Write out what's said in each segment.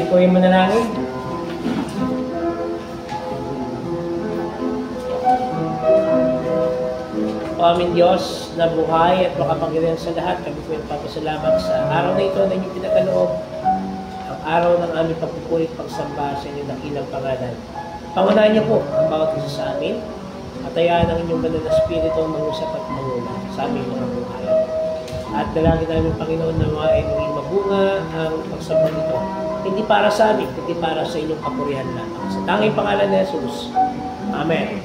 ko yung manalangin. O aming Diyos na buhay at makapangyarihan sa lahat, kami po nagpapasalamat sa araw na ito na inyong pinakaloob, ang araw ng aming pagpupuri at pagsamba sa inyong dakilang pangalan. Pangunahan niyo po ang bawat isa sa amin at hayaan ang inyong banal na Espiritu mangusap at manguna sa aming mga buhay. At dalangin namin, Panginoon, na mga ay maging mabunga ang pagsamba nito. Hindi para sa amin, hindi para sa inyong kapurihan lamang. Sa tanging pangalan ni Jesus. Amen.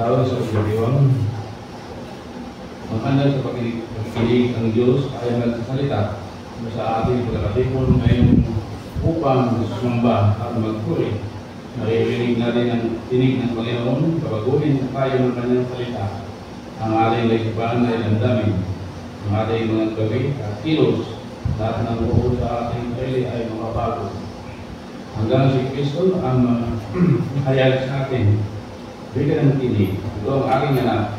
Tao sa pagkaliwang, maghandal sa pagkikinig ang Diyos ay nagsasalita sa ating pagkakatipon ngayon upang sumamba at magpuri. Naririnig natin ang tinig ng Panginoon, babaguhin tayo ng kanyang salita. Ang ating laiban ay landamin, ang ating mga gawin at kilos, lahat ng buo sa ating sarili ay mababago. Hanggang si Kristo ang hayag sa atin. Bigyan ng tinig. Ito ang aking anak,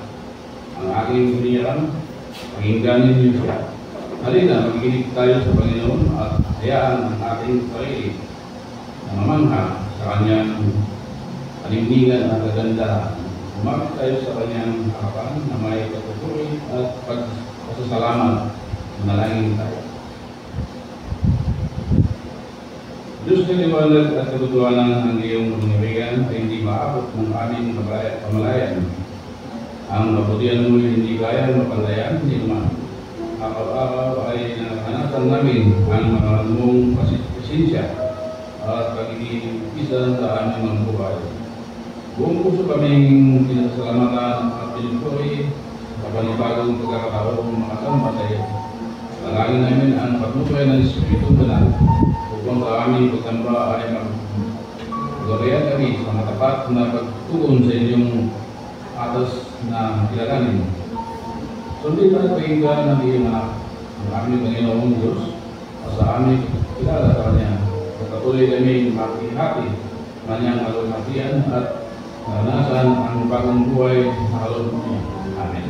ang aking hinihiram, pakingganin niyo siya. Halina, makikinig tayo sa Panginoon at hayaan ang ating sarili na mamangha sa kanyang kalimningan at kagandahan. Umapit tayo sa kanyang harapan na may pagpupuri at pasasalamat. Manalangin tayo. Diyos na liwanag at katotohanan ang iyong pangirigan ay hindi maabot ng aming pamalayan. Ang mabutihan mo hindi kaya mapalayan, hindi naman. Araw-araw ay nakahanapan namin ang mga mong pasensya at pagkikisa sa aming mga buhay. Buong puso kaming pinasalamatan at pinupuri sa panibagong pagkakataon makasama sa iyo. Dalangin namin ang pagmupay ng Espiritu Banal upang sa aming pagsamba ay magagayan kami sa matapat na pagtugon sa inyong atas na kilalanin. Sundin at pakinggan ng iyong anak, ang aming Panginoong Diyos, at sa aming kilala sa Kanya. Pagpatuloy kami makihati kanyang alulhatian at naranasan ang bagong buhay na kaloob niya. Amen.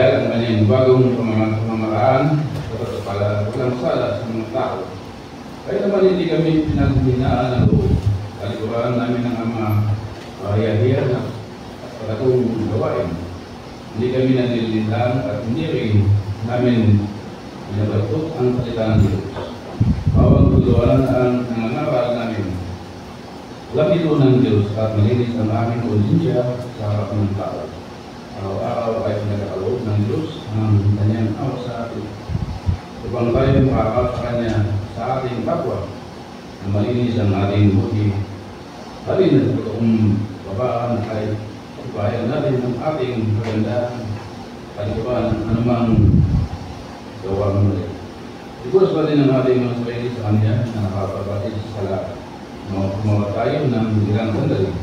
ang kanyang bagong pamamaraan at pala walang sala sa mga tao. Kaya naman hindi kami pinaghinaan ng loob. Kalikuran namin ng ama kahiyahiyan at pagkatong gawain. Hindi kami nanililang at hindi rin namin binabatot ang salita ng Diyos. Bawang tuluan ang nangangaral namin. Walang ito ng Diyos at malinis ang aming konsensya sa harapan ng tao. Araw-araw ay pinagkaloob ng Diyos ang kanyang awa sa atin. Upang tayo makakal sa Kanya sa ating kapwa na malinis ang ating buti. Halin na totoong babaan ay ipayan natin ang ating kagandahan at ipayan ang anumang gawa muli. Ibuwas pa din ang ating mga sarili sa Kanya na nakapagpapatid sa sala. Kumawa tayo ng ilang sandali.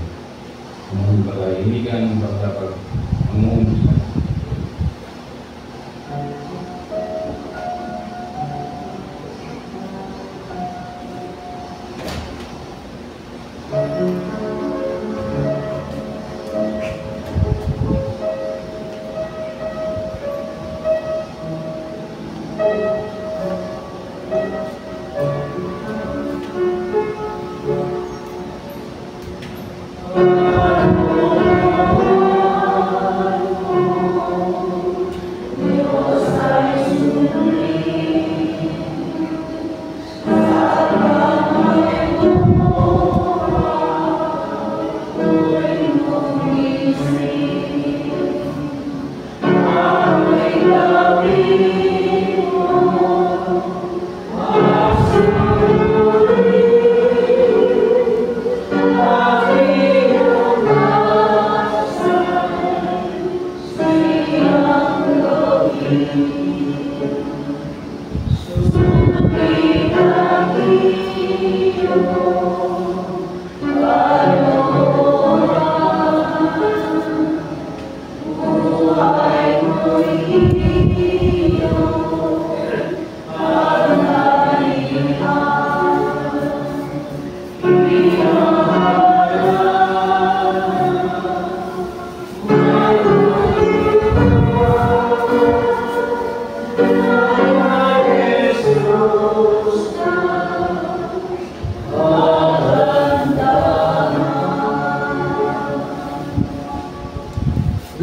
Kumawa pa tayo hinigan dapat mengumpulkan.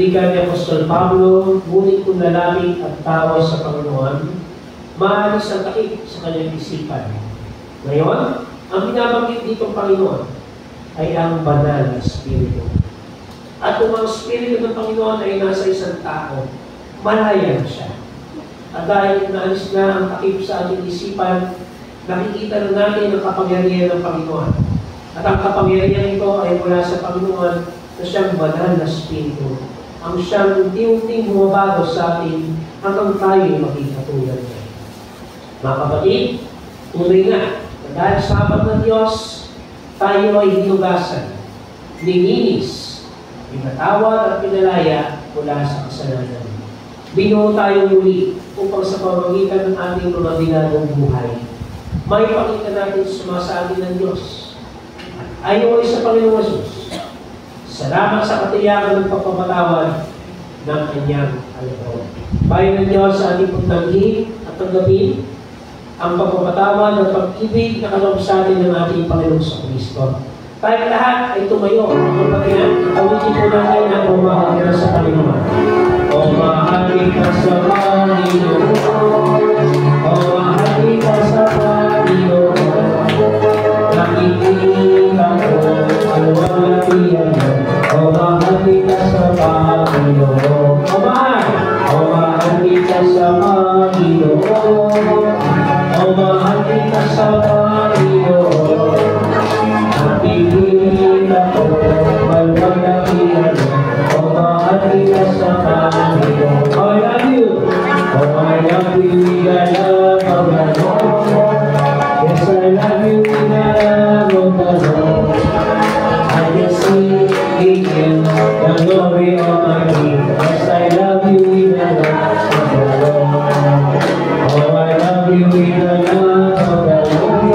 Wika ni Apostol Pablo, ngunit kung lalapit at tawa sa Panginoon, maalis ang takip sa kanyang isipan. Ngayon, ang binabanggit ditong Panginoon ay ang banal na Espiritu. At kung ang Espiritu ng Panginoon ay nasa isang tao, malaya siya. At dahil naalis na ang takip sa ating isipan, nakikita na natin ang kapangyarihan ng Panginoon. At ang kapangyarihan ito ay mula sa Panginoon na siyang banal na Espiritu. Ang siyang unti-unting bumabago sa atin hanggang tayo maging katulad niya. Mga kapatid, tunay nga na dahil sa hapat ng Diyos, tayo ay hinugasan, nilinis, pinatawad at pinalaya mula sa kasalanan. Binuo tayo muli upang sa pamamagitan ng ating mga binagong buhay, may pakita natin sa atin ng Diyos. Ayon ay sa Panginoong Jesus, salamat sa katiyakan ng pagpapatawad ng kanyang alipon. Bayan ng Diyos sa ating pagtangging at tanggapin ang pagpapatawad at pag-ibig na kaloob sa atin ng ating Panginoon sa Kristo. Tayo lahat ay tumayo ang kapatihan. Awitin po natin ang umahagin sa Panginoon. O mahagin ka sa Panginoon. O mahagin ka sa Panginoon. Nakikita ko ang watiyan mo. O mahagin ka sa Panginoon. O mahagin ka sa Panginoon. O mahagin ka sa Panginoon. Nakikita ko ang watiyan mo. O mahagin ka sa Panginoon. I love you. O I love you. I love you. Yes, I love you. I love you. I can see in the glory of my King. Yes, I love you in the love of the Lord. Oh, I love you in the love of the Lord.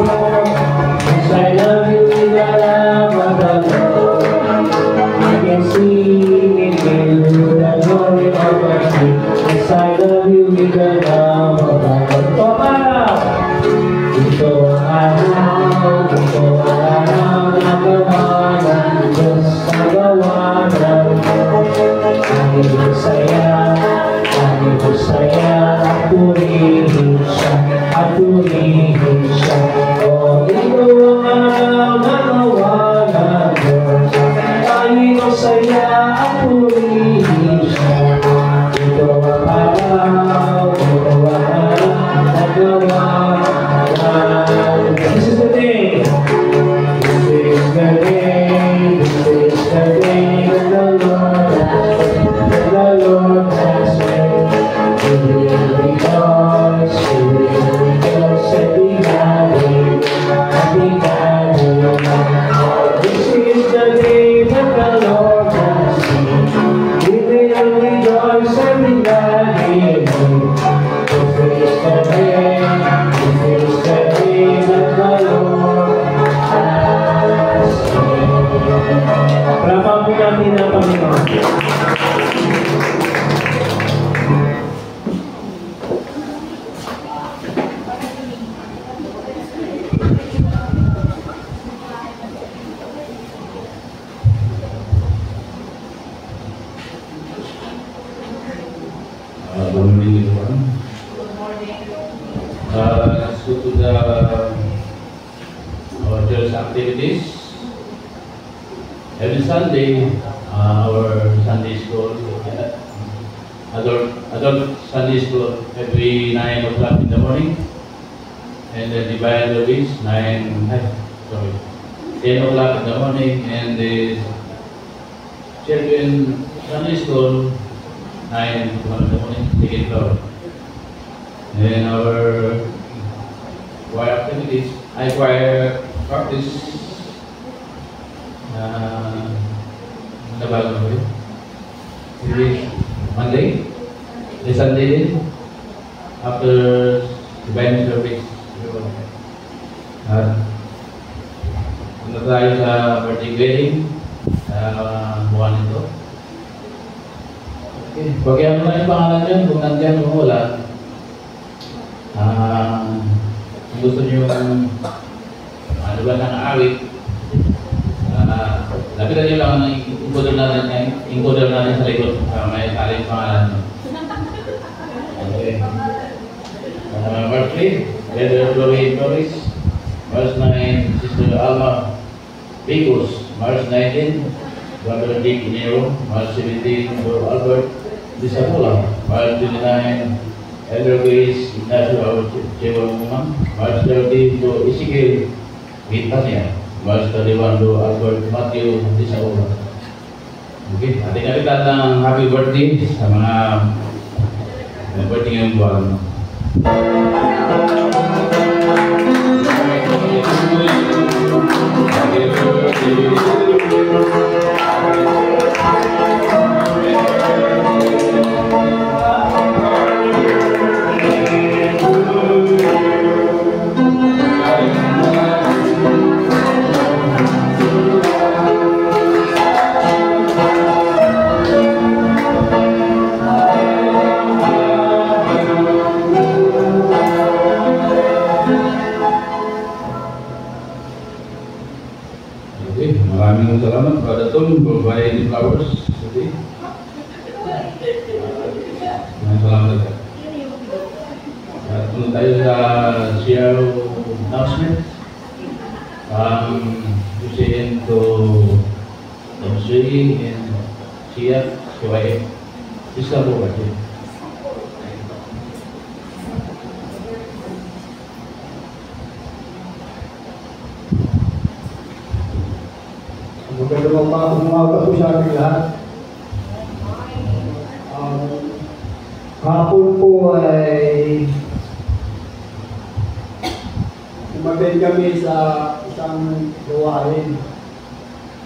Tahimik ka na magpapalaw. Ito ang araw, ito ang araw na gawa ng Diyos sa gawa ng Angin saya, at purihin siya, at purihin siya. O ito ang araw na gawa ng Diyos. Angin saya, at purihin siya. Ito ang araw, ito ang araw na gawa. This is the day. This is the day. This is the day that the Lord has made. We will rejoice and be glad in it. This is the day that the Lord has made. We will rejoice and be glad in it. This is the day. This is the day that the Lord has made. Palapakan po natin ang Panginoon. Good morning, everyone. Let's go to our church activities. Every Sunday, our Sunday school, adult Sunday school, every 9 o'clock in the morning, and then the Bible is 10 o'clock in the morning, and the children Sunday school 9 o'clock in the morning, second floor. And our choir activities, choir practice, bago ba yun? Monday, the Sunday din, after divine service. Punta tayo sa birthday wedding sa buwan nito. Okay, pagyan mo na yung pangalan nyo, kung nandiyan kung wala. Kung gusto nyo ano ba ng awit, lapitan nyo lang ang encoder natin sa likod. May tali yung pangalan nyo. Okay. Verse 3, Brother Chloe Flores. Verse 9, Sister Alma Picos. Verse 19, Brother Dick Nero. Verse 17, Brother Albert Disapula. Verse 29, Elder Grace Ignacio Chewamumang. Verse 30, Bro Ezekiel Vitania. Verse 31, Bro Albert Matthew Disapula. Okay, ating-alitan ng happy birthday sa mga birthday ngayong buwan. Maraming salamat Brother Tom, berbahaya di flowers. Jadi, salamat. Kung tayo sa share announcement, Hussein to Sri and Siap Siwai, bisa buat aja. Magandang umaga po sa ating lahat. Hapon po ay umaten kami sa isang gawain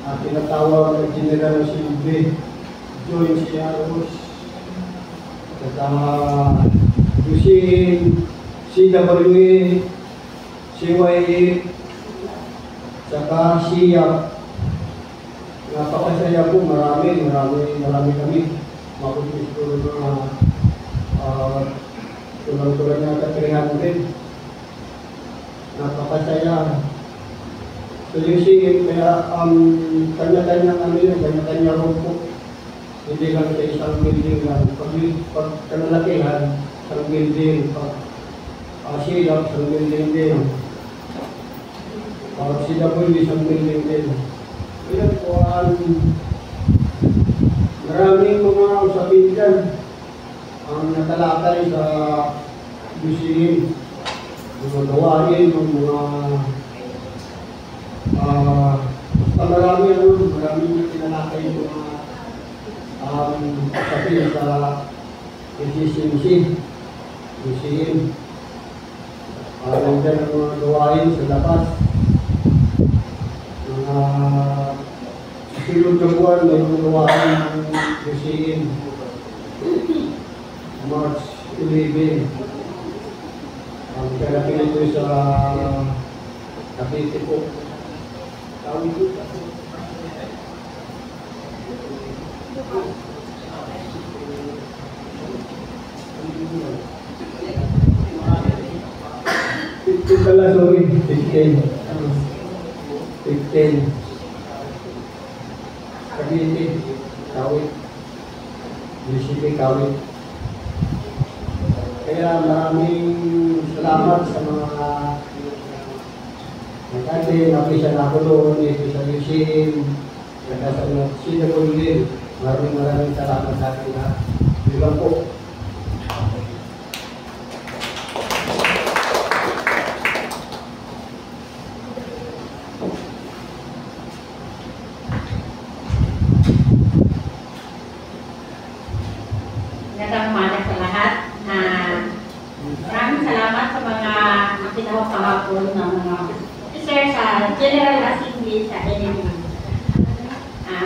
na tinatawag ng General Silve, Joy Ciaros, kasama Yusin, CWE, CYE, saka Siap. Napakasaya po, marami kami. Makutis po na kulang-kulang na 300. Napakasaya. So yung singing, kaya kanya-kanya kanya-kanya rumpo. Hindi lang sa isang building lang. Pag kalalakihan, isang building. Pag silap, isang building din. Pag CW, isang building din. Kaya po, maraming mga usapin dyan ang natalakay sa museum. Mga gawain, mga maraming tinalakay yung mga usapin sa PCCMC museum. Nandiyan ang mga gawain sa labas. Silog na buwan, may mga gawain ng museum. March 11. Ang kalapin ito sa Cavite po. Tawag ito. Pala, sorry, 15. Cavite, Kawit. Municipio Kawit. Kaya maraming salamat sa mga nagkante, napisya na ako doon, ito sa museum, kaya sa mga sinagulin. Maraming salamat sa akin na. Diba po? Magandang umaga sa lahat. Maraming salamat sa mga nakinahok kahapon ng mga officer sa General Assembly sa NMB.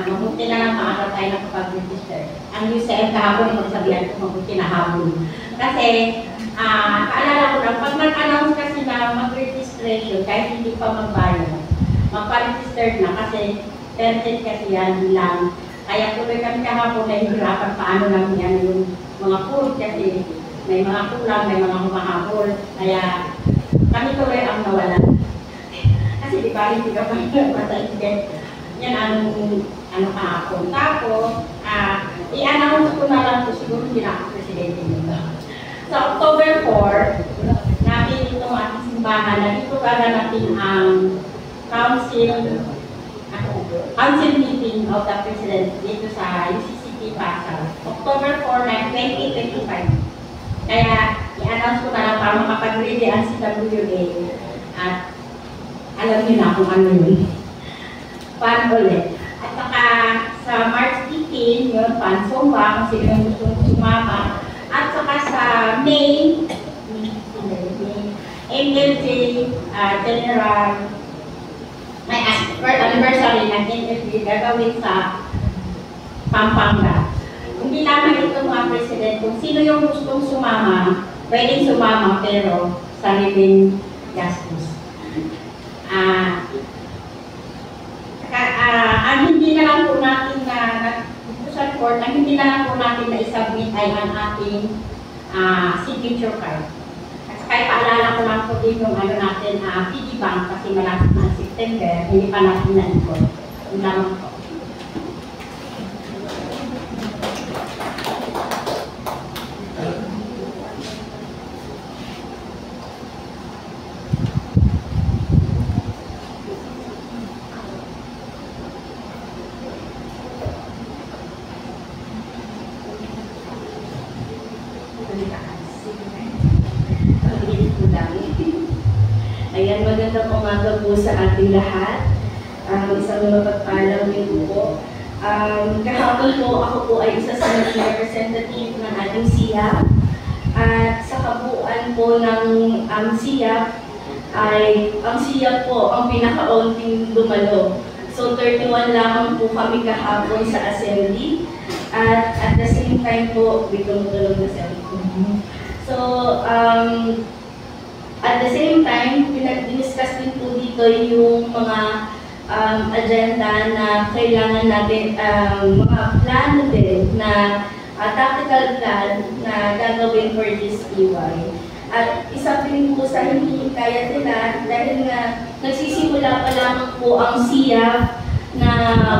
Mabuti na lang maaga tayo nakapag-register. Ang UCM kahapon, magsabihan ko mabuti na hapon. Kasi, kaalala ko lang, pag nag-announce kasi na mag-registration, kahit hindi pa magbayad, magpa-register na kasi 10 kasi yan lang. Kaya tuloy kami kahapon na hihirapan paano lang yan yung mga food kasi may mga kulang, may mga humahabol. Kaya kami tuloy ang nawalan. Kasi di ba hindi ka pa matay. Yan ang kahapon. Tapos, i-announce ko na lang ito, siguro hindi na ako presidente nito. Sa October 4, natin itong ating simbahan na dito gaganapin ang council meeting of the President dito sa UCCT Pasay, October 4, 2025. Kaya, i-announce ko na lang para makapag-ready ang CWA at alam niyo na kung ano yun. Pan ulit. At saka sa March 18, yun, Pan Sumba, kung sino yung gusto sumama. At saka sa May, MLJ General may anniversary ng NFB gagawin sa Pampanga. Hindi lamang ito mga president, kung sino yung gustong sumama, pwedeng sumama pero sariling gastos. Ang hindi na lang po natin sa court, ang hindi na lang po natin na isubmit ay ang ating signature card. Kaya paalala ko lang po din yung natin, PG Bank kasi malapit na September, hindi pa natin na-ikot. Yung lamang po. Ayan, magandang umaga po sa ating lahat. Isang mapagpalang linggo po. Kahapon po, ako po ay isa sa naging representative ng ating SIAP. At sa kabuuan po ng SIAP, ay ang SIAP po ang pinaka-onting dumalo. So 31 lamang po kami kahapon sa assembly. At at the same time po, bitong-tulog na cellphone. So, at the same time, dinidiscuss din po dito yung mga agenda na kailangan natin, mga plano din na tactical plan na gagawin for this EY. At isa din po sa hinihikayat nila dahil nga nagsisimula pa lamang po ang SIAF na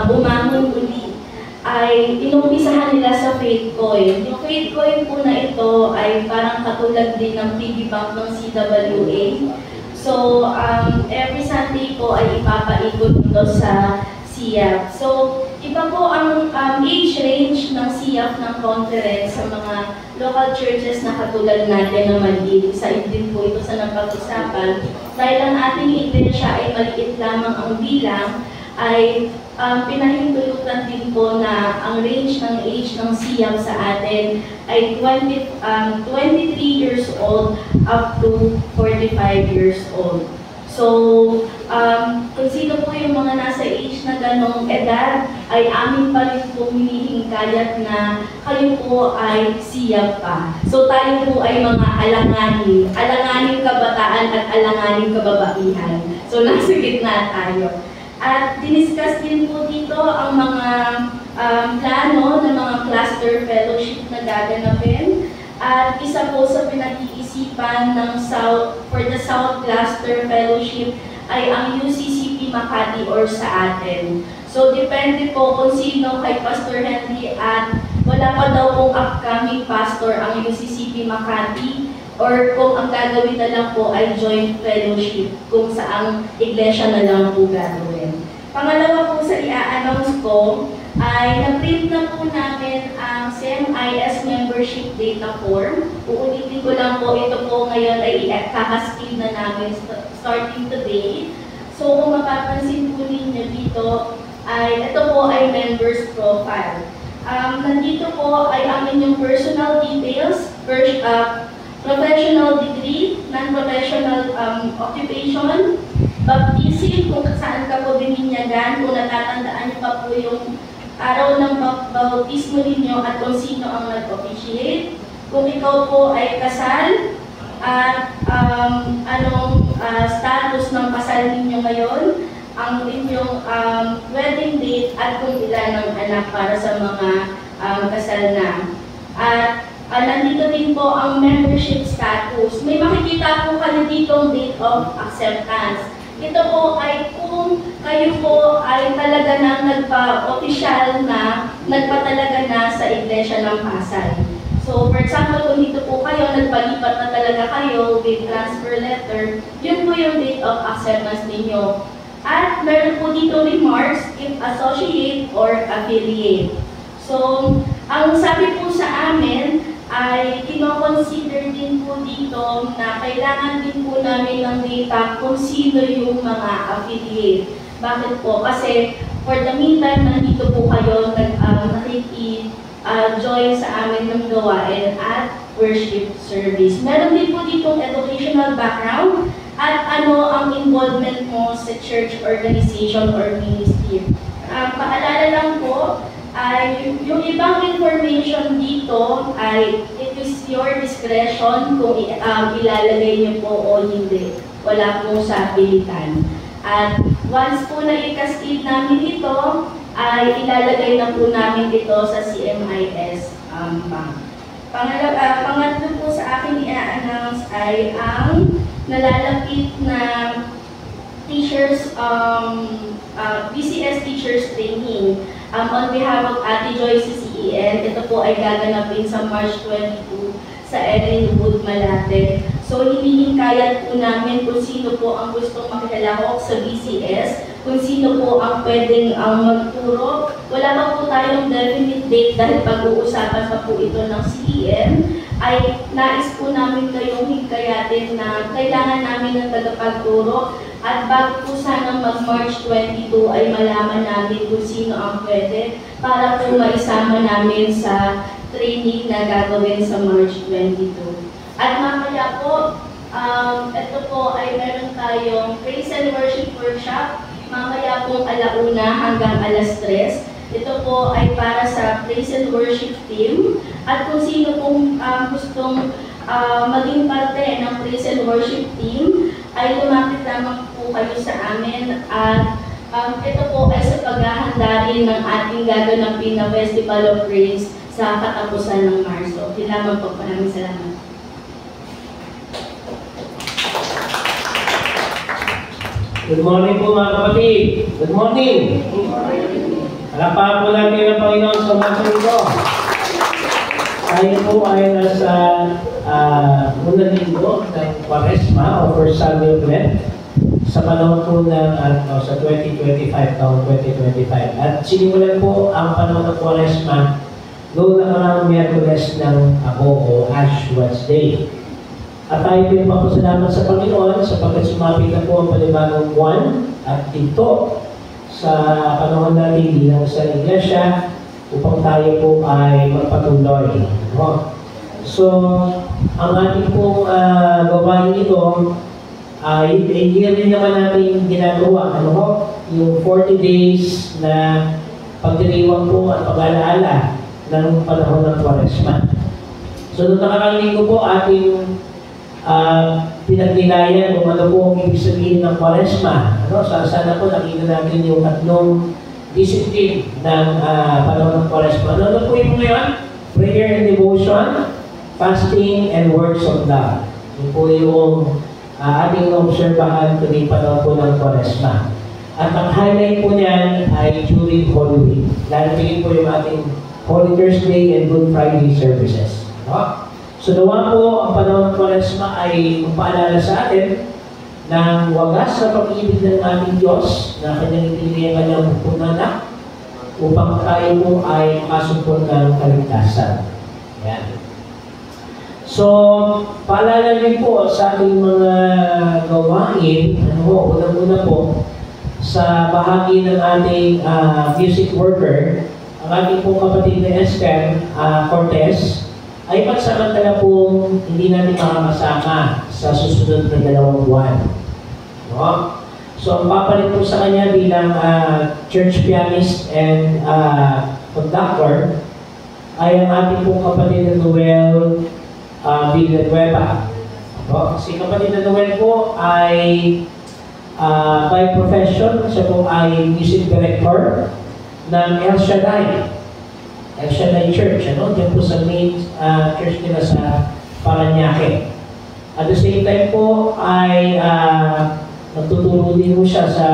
bumangon muli ay inumpisahan nila sa Faith Coin. Yung Faith Coin po na ito ay parang katulad din ng piggy bank ng CWA. So, every Sunday po ay ipapaikot ito sa SIAF. So, iba po ang age range ng SIAF ng conference sa mga local churches na katulad natin na maliit. Isa din po ito sa napag-usapan. Dahil ang ating iglesia ay maliit lamang ang bilang, ay pinahintulutan din po na ang range ng age ng SIAF sa atin ay 23 years old up to 45 years old. So, kung sino po yung mga nasa age na ganong edad, ay amin pa rin po hinihingkayat na kayo po ay SIAF pa. So, tayo po ay mga alanganin kabataan at alanganin kababaihan. So, nasa gitna tayo. At diniscuss din po dito ang mga plano ng mga cluster fellowship na gaganapin. At isa po sa pinag-iisipan ng for the South Cluster Fellowship ay ang UCCP Makati or sa atin. So depende po kung sino kay Pastor Henry at wala pa daw pong upcoming pastor ang UCCP Makati or kung ang gagawin na lang po ay joint fellowship kung saang iglesia na lang po gagawin. Pangalawa po sa i-announce ko ay na-print na po namin ang CMIS membership data form. Uulitin ko lang po, ito po ngayon ay kakaskil na namin starting today. So kung mapapansin po ninyo dito, ito po ay members profile. Nandito po ay ang inyong personal details, professional degree, non-professional occupation, baptism, kung saan ka po bininyagan, kung natatandaan niyo pa po yung araw ng bautismo ninyo at kung sino ang nag-officiate, kung ikaw po ay kasal, at anong status ng kasal ninyo ngayon, ang inyong wedding date at kung ilan ang anak para sa mga kasal na. At nandito din po ang membership status. May makikita po kayo ditong date of acceptance. Ito po ay kung kayo po ay talaga na nagpa-official na, nagpatalaga na sa Iglesia ng Pasay. So, for example, kung dito po kayo, nagpalipat na talaga kayo with transfer letter, yun po yung date of acceptance ninyo. At meron po dito remarks if associate or affiliate. So, ang sabi po sa amin, ay kino-consider din po dito na kailangan din po namin ng data kung sino yung mga affiliate. Bakit po? Kasi for the meantime, nandito po kayo nakiki-join sa amin ng gawain at worship service. Meron din po ditong educational background at ano ang involvement mo sa church organization or ministry. Paalala lang po, ay yung ibang information dito ay it is your discretion kung ilalagay niyo po o hindi. Wala pong sa pilitan. At once po na i-cascade namin ito, ay ilalagay na po namin ito sa CMIS bank. Pangatlo po sa akin i-announce ay ang nalalapit na teachers, BCS Teachers Training. On behalf of Ate Joyce CEN, ito po ay gaganapin sa March 22 sa Ellenwood, Malate. So, hinihingkayat po namin kung sino po ang gustong makilahok sa BCS, kung sino po ang pwedeng magturo. Wala pa po tayong definite date dahil pag-uusapan pa po ito ng CEN, ay nais po namin kayong hingkayatin na kailangan namin ng tagapagturo. At bago po sana mag-March 22 ay malaman namin kung sino ang pwede para po maisama namin sa training na gagawin sa March 22. At mamaya po, ito po ay meron tayong praise and worship workshop. Mamaya pong 1:00 hanggang 3:00. Ito po ay para sa praise and worship team. At kung sino pong gustong maging parte ng praise and worship team, ay lumapit lamang po kayo sa amin at ito po ay sa paghahanda rin ng ating gaganapin na Festival of Praise sa katapusan ng Marso. Yun lamang po. Maraming salamat. Good morning po mga kapatid. Good morning. Harapan po natin ang Panginoon sa mga ito. Tayo po ay nasa unang linggo ng Quaresma o First Sunday of Lent sa panahon po ng sa 2025, taong 2025. At sinimulan po ang panahon ng Quaresma noong nakarang Miyerkules ng Abo o Ash Wednesday. At tayo po yung papasalamat sa Panginoon sapagkat sumapit na po ang panibagong buwan at dito sa panahon natin bilang sa iglesia upang tayo po ay magpatuloy. So, ang ating pong gawain ito ay yearly naman natin ginagawa. Yung 40 days na pagdiriwang po at pag-alaala ng panahon ng Quaresma. So, nung nakarang linggo po ating pinagnilayan kung ano po ang ibig sabihin ng Quaresma. Sana po nakita natin yung tatlong discipline ng panahon ng Quaresma. Ano po yung ngayon? Prayer and devotion, fasting, and works of love. Yun po yung ating obserbahan tuwing panahon po ng Quaresma. At ang highlight po niyan ay during Holy Week. Lalapigin po yung ating Holy Thursday and Good Friday services. So nawa po ang panahon ng Quaresma ay paalala sa atin ng wagas na pag-ibig ng ating Diyos na kanyang ipinili ang kanyang pupunanak upang tayo po ay makasumpon ng kaligtasan. Yan. So, paalala rin po sa ating mga gawain, unang-una po, sa bahagi ng ating music worker, ang ating po kapatid na Esther Cortez, ay pagsamantala po hindi natin makakasama sa susunod na 2 buwan. So, ang papalit po sa kanya bilang church pianist and conductor ay ang ating po kapatid na Noel Villanueva. Si kapatid na Noel po ay by profession, siya po ay music director ng El Shaddai Church, diyan po sa main church nila sa Parañaque. At the same time po ay nagtuturo din po siya sa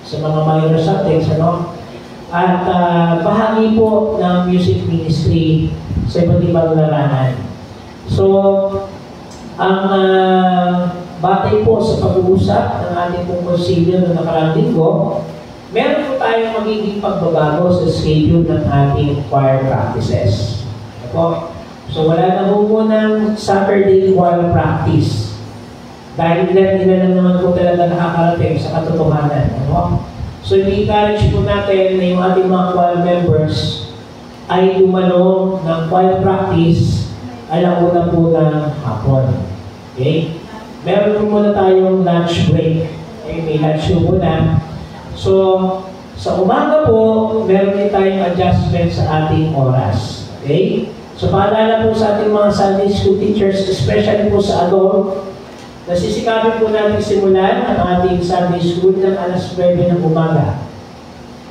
mga minor subjects, at bahagi po ng music ministry sa iba't ibang larangan. So, ang batay po sa pag-uusap ng ating pong konsilyo ng nakarang linggo, meron po tayong magiging pagbabago sa schedule ng ating choir practices. So wala na po ng Saturday choir practice. Dahil ilan naman po talaga nakakarating sa katotohanan. So i-encourage po natin na yung ating mga choir members ay dumalo ng choir practice alauna po ng hapon. Okay? Meron po muna tayong lunch break. Okay? May lunch po muna. So, sa umaga po, meron din tayong adjustment sa ating oras. Okay? So, paalala po sa ating mga Sunday school teachers, especially po sa adult, nasisikapin po natin simulan ang ating Sunday school ng alas 9 ng umaga.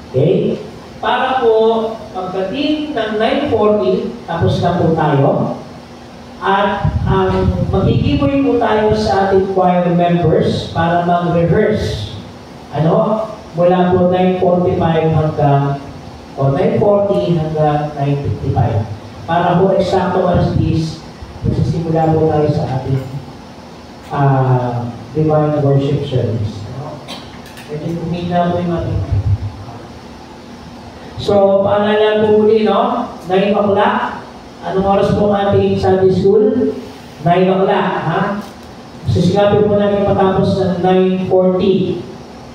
Okay? Para po, pagdating ng 9:40, tapos na po tayo. At magkikiboy po tayo sa ating choir members para mag-rehearse. Mula po 9:45 hanggang 9:40 hanggang 9:55. Para po eksakto alas 10, magsisimula po tayo sa ating divine worship service. Medyo kumina po yung ating. So, paalala po muli, 9 o'clock. Anong oras po ang ating Sunday School? 9 o'clock, Sisikapin po natin matapos ng 9:40.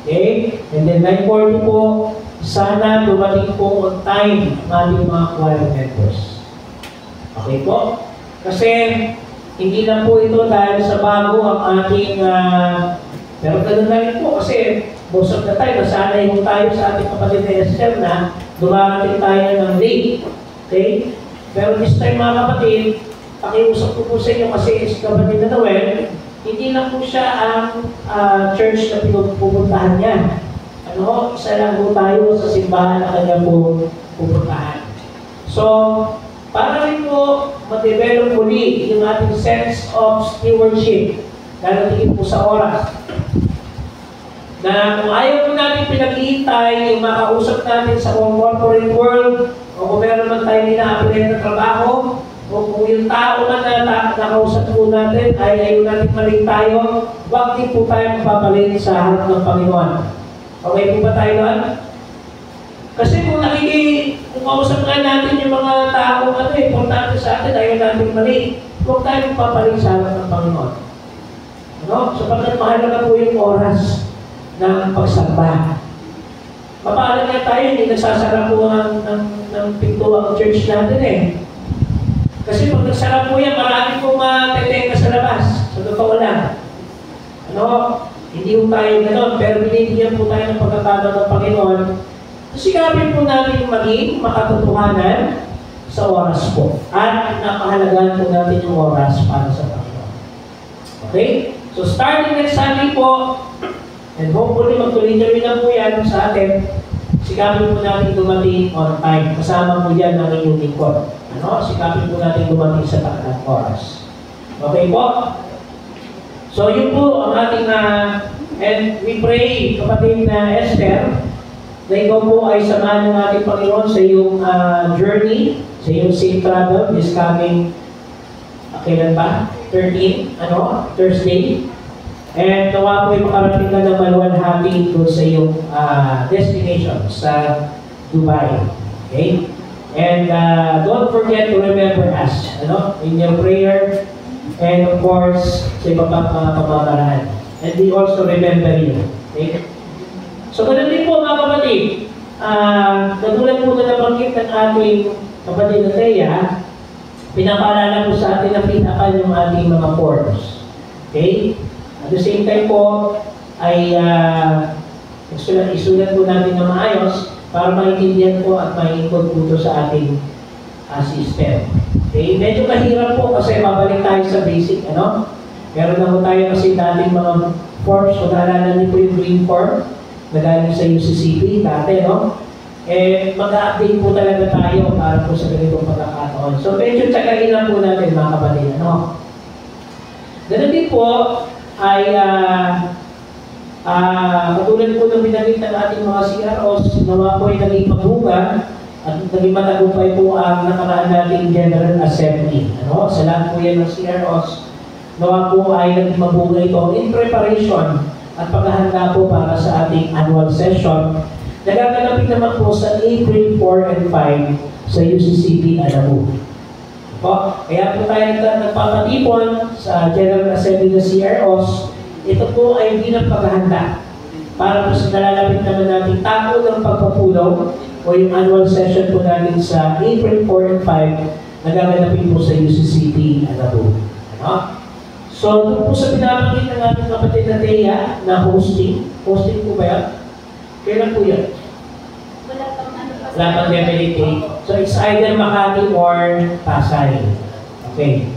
Okay? And then 9:40 po, sana dumating po on time ang ating mga choir members. Okay po? Kasi hindi lang po ito dahil sa bago ang ating pero ganun na rin po kasi most of the time nasanay po tayo sa ating kapatid na Esther na dumarating tayo ng late. Okay? Pero this time mga kapatid, pakiusap ko po sa inyo kasi si kapatid na Noel, hindi lang po siya ang church na pinupuntahan niya. Isa lang po tayo sa simbahan na kanya po pupuntahan. So, para rin po ma-develop muli yung ating sense of stewardship, darating po sa oras, na kung ayaw po natin pinag-iintay yung makausap natin sa corporate world, o kung meron man tayo ina-apply na trabaho, o kung yung tao man na nakausap po natin ay ayaw natin maling tayo, huwag din po tayo magpapalit sa harap ng Panginoon. Okay po ba tayo doon? Kasi kung kung kausap nga natin yung mga tao importante sa atin, ayaw natin mali, huwag tayo magpapalit sa harap ng Panginoon. Sapagkat mahalaga po yung oras ng pagsamba. Mapaalam nga tayo, hindi nagsasara po ng pinto ang church natin Kasi pag nagsara po yan, marami po matetenga sa labas. Sa totoo lang. Hindi po tayo gano'n, pero binibigyan po tayo ng pagkakataon ng Panginoon. Sikapin po natin maging makatotohanan sa oras po. At napahalagaan po natin yung oras para sa Panginoon. Okay? So starting next Sunday po, and hopefully magtuloy-tuloy na po yan sa atin, sikapin po natin dumating on time. Kasama po dyan ng inyong lingkod. Sikapin po natin dumating sa takdang oras. Okay po? So yun po ang ating and we pray, kapatid na Esther, na ikaw po ay samahan ng ating Panginoon sa iyong journey, sa iyong safe travel this coming, kailan ba? 13, Thursday. And nawa po ay makarating ka ng maluwalhati doon sa iyong destination sa Dubai. Okay? And don't forget to remember us, in your prayer, and of course, sa iba pang pamamaraan. And we also remember you. Okay? So, ganun din po mga kapatid, katulad po na nabanggit ng ating kapatid na Thea, pinapaalala po sa atin na pinakan yung ating mga forms. Okay? At the same time po, ay isulat po natin na maayos para maintindihan po at maikot po ito sa ating system. Okay? Medyo kahirap po kasi mabalik tayo sa basic, Meron na po tayo kasi dating mga forms, kung naalala niyo po yung green form, na galing sa UCCP dati, mag-update po talaga tayo para po sa ganitong pagkakataon. So, medyo tsagain lang po natin mga kapatid, Ganun din po ay katulad po ng binanggit ng ating mga CROs, nawa po ay naging magbuga at naging matagumpay po ang nakaraan nating General Assembly. Sa lahat po yan ng CROs, nawa po ay naging magbuga ito in preparation at paghahanda po para sa ating annual session na gaganapin naman po sa April 4 and 5 sa UCCP Alamu. Kaya po tayo nagpapatipon sa General Assembly ng CROs. Ito po ay bilang paghahanda para po sa nalalapit naman natin tako ng pagpapulong o yung annual session po natin sa April 4 and 5 na gaganapin po sa UCCP Alamu. So, doon po sa binabanggit ng ating kapatid na Thea na hosting po ba yan? Kailan po yan? Wala pang definite. So, it's either Makati or Pasay. Okay.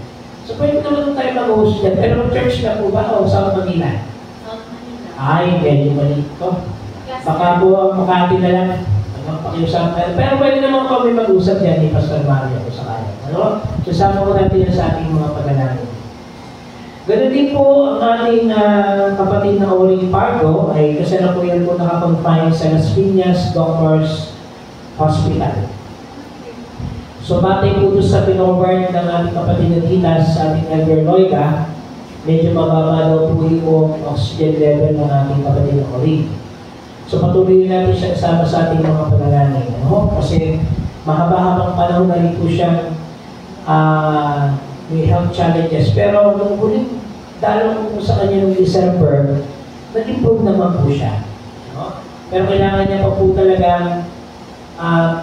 So, pwede naman tayo mag-host dyan. Pero church na po ba o South Manila? Ay, medyo mali ito. Baka po ang Makati na lang. Pero pwede naman kami mag-usap yan ni Pastor Mario ko sa kanya. Sasama ko natin yan sa ating mga paglalangin. Ganun din po ang ating kapatid na Oring Pardo ay kasi na po yan po nakakonfine sa Las Piñas Doctors Hospital. So batay po doon sa pinoward ng ating kapatid na Dinas sa ating Elder Loida, medyo mababa daw po yung oxygen level ng ating kapatid na Oring. So patuloy natin siya kasama sa ating mga panalangin. Kasi mahaba-habang panahon na rin po siyang may health challenges. Pero nung huling dalaw po sa kanya noong December, nag-improve naman po siya. Pero kailangan niya pa po talagang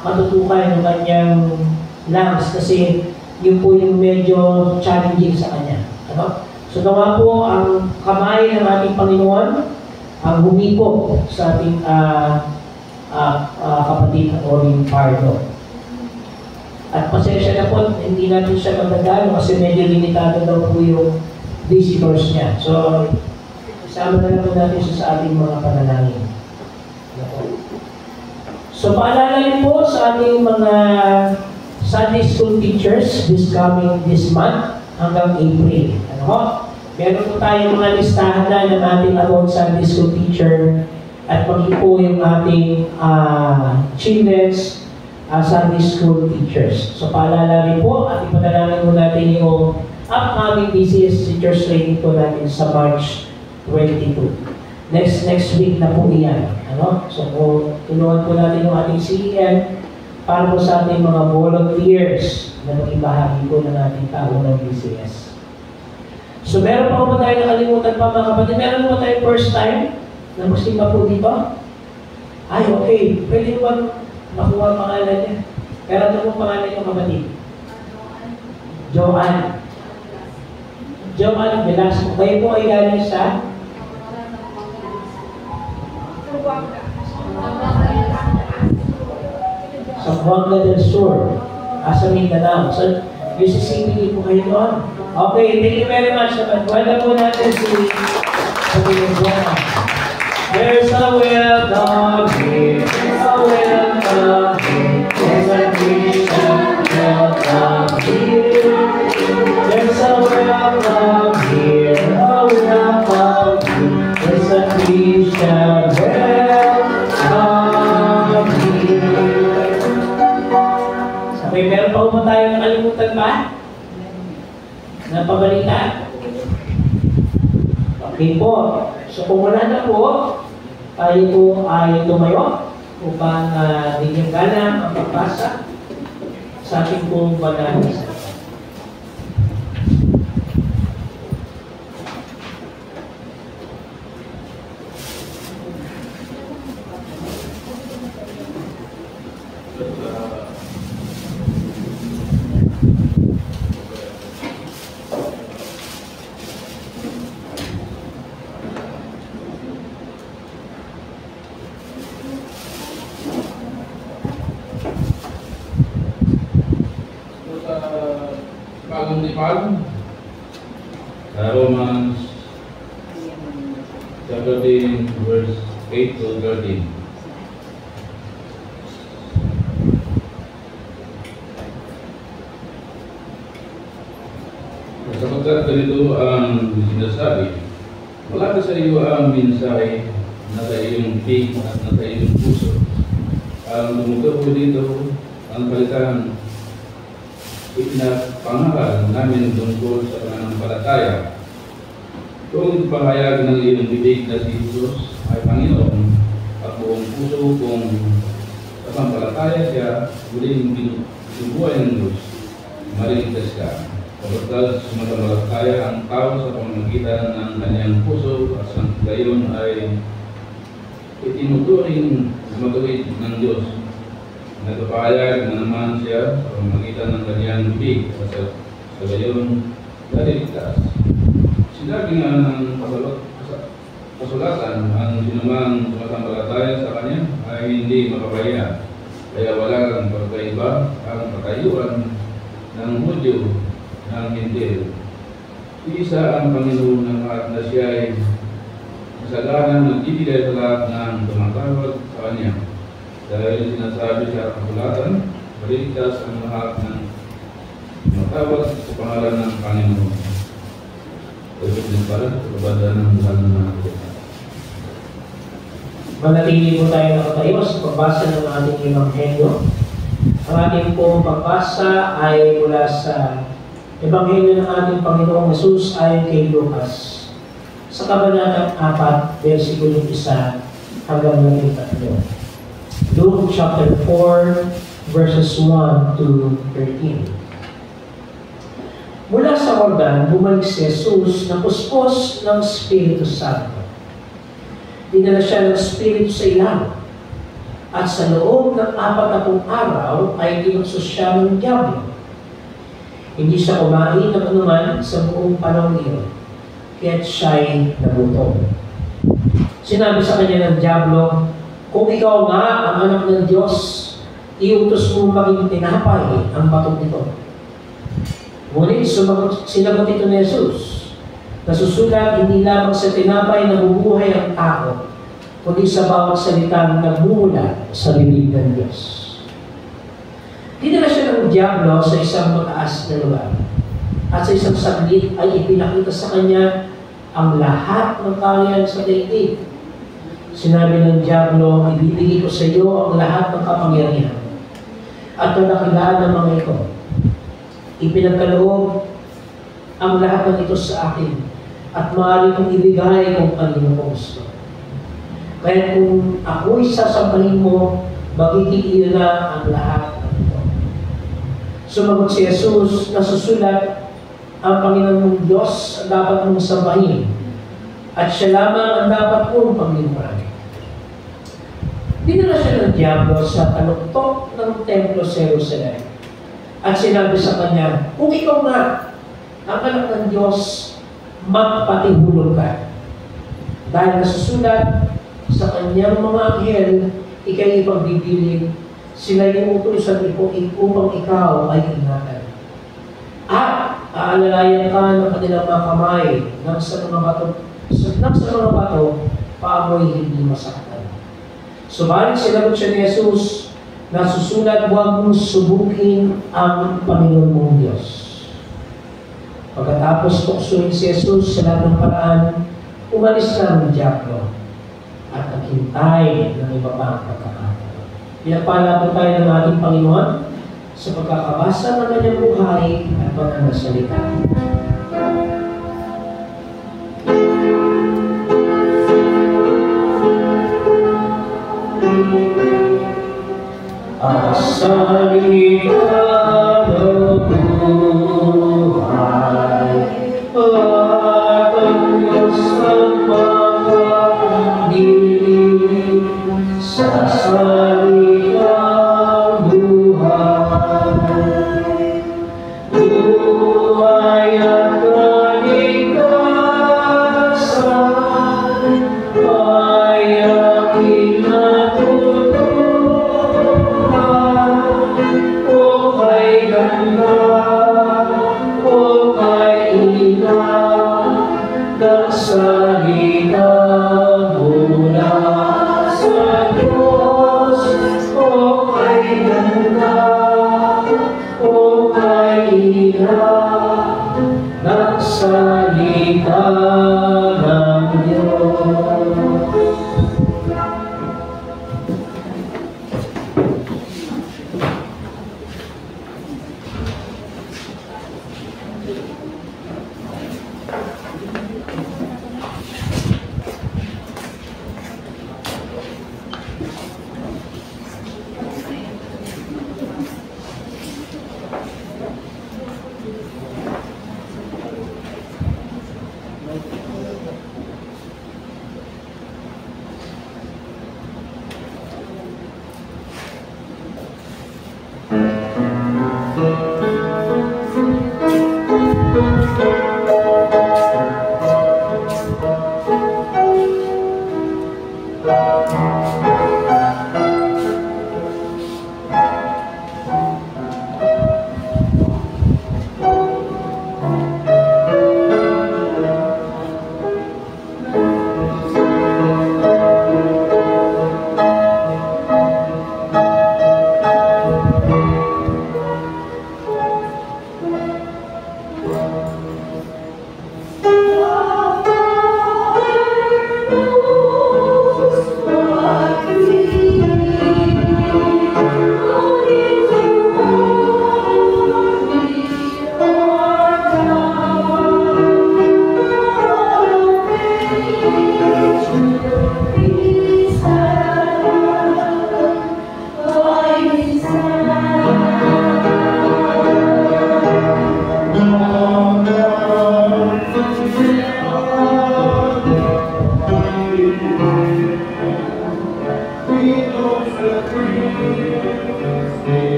matutukan yung kanyang lungs kasi yun po yung medyo challenging sa kanya. So nawa po ang kamay ng ating Panginoon ang humiko sa ating kapatid na Oring Pardo. At pasensya na po, hindi natin siya magdadalo kasi medyo limitado daw po yung visitors niya. So, isama na lang po natin siya sa ating mga panalangin. So, paalala rin po sa ating mga Sunday school teachers this month hanggang April. Ano ho? Meron po tayong mga listahan na ng ating about Sunday school teacher at maging po yung ating children's Sunday school teachers. So paalala rin po at ipadalangin po natin yung upcoming DCS teachers training po natin sa March 22. Next week na po iyan. Ano? So tulungan po natin yung ating CEN para po sa ating mga volunteers na maging bahagi po ng ating taong ng DCS. So meron pa po tayo nakalimutan pa mga kapatid. Meron po tayo first time na muslima po dito? Ay, okay. Pwede ba makuha ang pangalan niya? Pero ano po pangalan niyo kapatid? Joanne. Joanne Velasco. Kayo po ay galing sa? Sa Buanga del Sur. Sa Mindanao. So, UCCPD po kayo doon. Okay, thank you very much. Welcome po natin si Joanne. There's a welcome here, a welcome here. There's a Christian welcome here. There's a welcome here, a welcome here. There's a Christian welcome here. Sabi, meron pa ba tayo nakalimutan ba? Na pabalita? Okay po. So kung wala na po, tayo po ay tumayo upang bigyang gana ang pagbasa sa ating pong banal na salita. Romans chapter 13, verse 8 to 13. Sapagkat ganito ang sinasabi, wala ka sa iyo ang mensahe na sa iyong pig at na sa iyong puso. Ang lumugabo dito ang kalitan ipinapangaral namin tungkol sa pananampalataya. Kung pahayag ng iyong bibig na si Jesus ay Panginoon at buong puso kung sa pampalataya siya, muling binubuhay ng Diyos, mariligtas ka. Kapagkat sumasampalataya ang tao sa pamamagitan ng kanyang puso at sa gayon ay itinuturing matuwid ng Diyos. Nagpapahayag na naman siya sa pamamagitan ng kanyang bibig at sa gayon naliligtas. Sinabi nga ng kasulatan, ang sinumang sumasampalataya sa kanya ay hindi makapahiya. Kaya wala kang pagkaiba ang patayuan ng Hudyo ng Hintil. Isa ang Panginoon ng lahat na siya ay kasagaran nagbibigay sa lahat ng tumatawag sa kanya. Dahil sinasabi sa kasulatan, maligtas ang lahat ng tumatawag sa pangalan ng Panginoon. Manatili po tayo nakatayo sa pagbasa ng ating Ebanghelyo. Ang ating pong pagbasa ay mula sa Ebanghelyo ng ating Panginoong Hesus ayon kay Lucas sa kabanatang 4, versikulo 1 hanggang 3. Luke chapter 4, verses 1 to 13. Mula sa Jordan, bumalik si Jesus na puspos ng Espiritu Santo. Dinala siya ng Espiritu sa ilalim. At sa loob ng 40 araw ay tinuksos siya ng Diablo. Hindi siya kumain ng anuman sa buong panahon iyon, kaya't siya'y nagutom. Sinabi sa kanya ng Diablo, kung ikaw nga ang anak ng Diyos, iutos mo maging tinapay ang batong ito. Ngunit sinagot ito ni Jesus, nasusulat hindi lamang sa tinapay na bubuhay ang tao, kundi sa bawat salitang nagmumula sa bibig ng Diyos. Dinala siya ng diablo sa isang mataas na lugar. At sa isang saglit ay ipinakita sa kanya ang lahat ng kaharian sa daigdig. Sinabi ng diablo, ibibigay ko sa iyo ang lahat ng kapangyarihan at kadakilaan ng mga ito. Ipinagkaloob ang lahat ng ito sa akin at maaari kong ibigay kung kanino ko gusto. Kaya kung ako'y sasabahin mo, magiging na ang lahat ng ito. Sumagot si Jesus, nasusulat, ang Panginoon mong Diyos ang dapat mong sambahin at siya lamang ang dapat mong paglingkuran. Dinala siya ng diablo sa taluktok ng templo sa Jerusalem at sinabi sa kanya, kung ikaw nga ang anak ng Diyos, magpatihulog ka. Dahil nasusulat sa kanyang mga anghel, ikay ipagbibiling, sila yung utusan upang ikaw ay ingatan. At aalalayan ka ng kanilang mga kamay nang sa mga bato, paamoy hindi masaktan. Subalit sinagot siya ni Jesus, nasusulat, huwag mong subukin ang Panginoon mong Diyos. Pagkatapos tuksoin si Jesus sa lahat ng paraan, umalis na ng diablo at naghintay ng iba pang pagkakataon. Pinapala po tayo ng ating Panginoon sa pagkakabasa ng kanyang buhay at mga salita. Salita ng buhay at ang Diyos ang makadilig sa salita ng buhay. Buhay at kaligtasan ay aking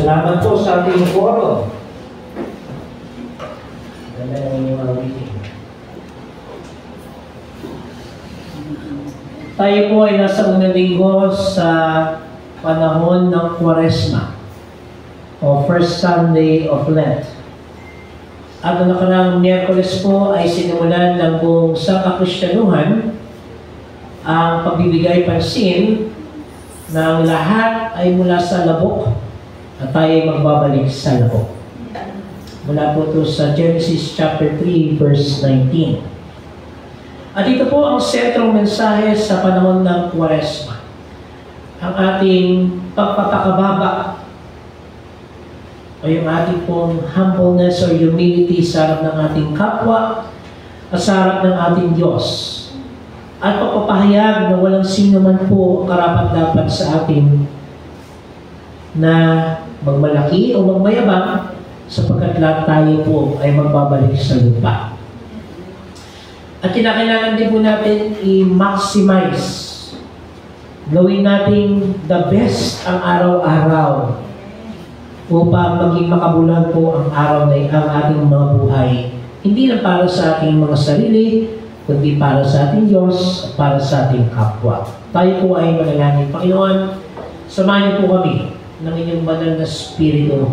Salamat po sa ating foro. Ganda ng inyong mga meeting. Tayo po ay nasa unang linggo sa panahon ng Kwaresma o First Sunday of Lent. At ang nakarang Miyerkules po ay sinimulan ng buong sangkakristyanuhan ang pagbibigay pansin ng lahat ay mula sa labok at tayo ay magbabalik sa labok. Mula po ito sa Genesis chapter 3 verse 19. At ito po ang sentrong mensahe sa panahon ng Kwaresma. Ang ating pagpapakababa o yung ating pong humbleness or humility sa harap ng ating kapwa at sa harap ng ating Diyos. At pagpapahayag na walang sino man po karapat-dapat sa atin na magmalaki o magmayabang sapagkat lahat tayo po ay magbabalik sa lupa. At kinakailangan din po natin i-maximize. Gawin natin the best ang araw-araw upang maging makabuluhan po ang araw na ang ating mga buhay. Hindi lang para sa ating mga sarili, kundi para sa ating Diyos at para sa ating kapwa. Tayo po ay manalangin. Panginoon, samahan niyo po kami ng inyong banal na Espiritu.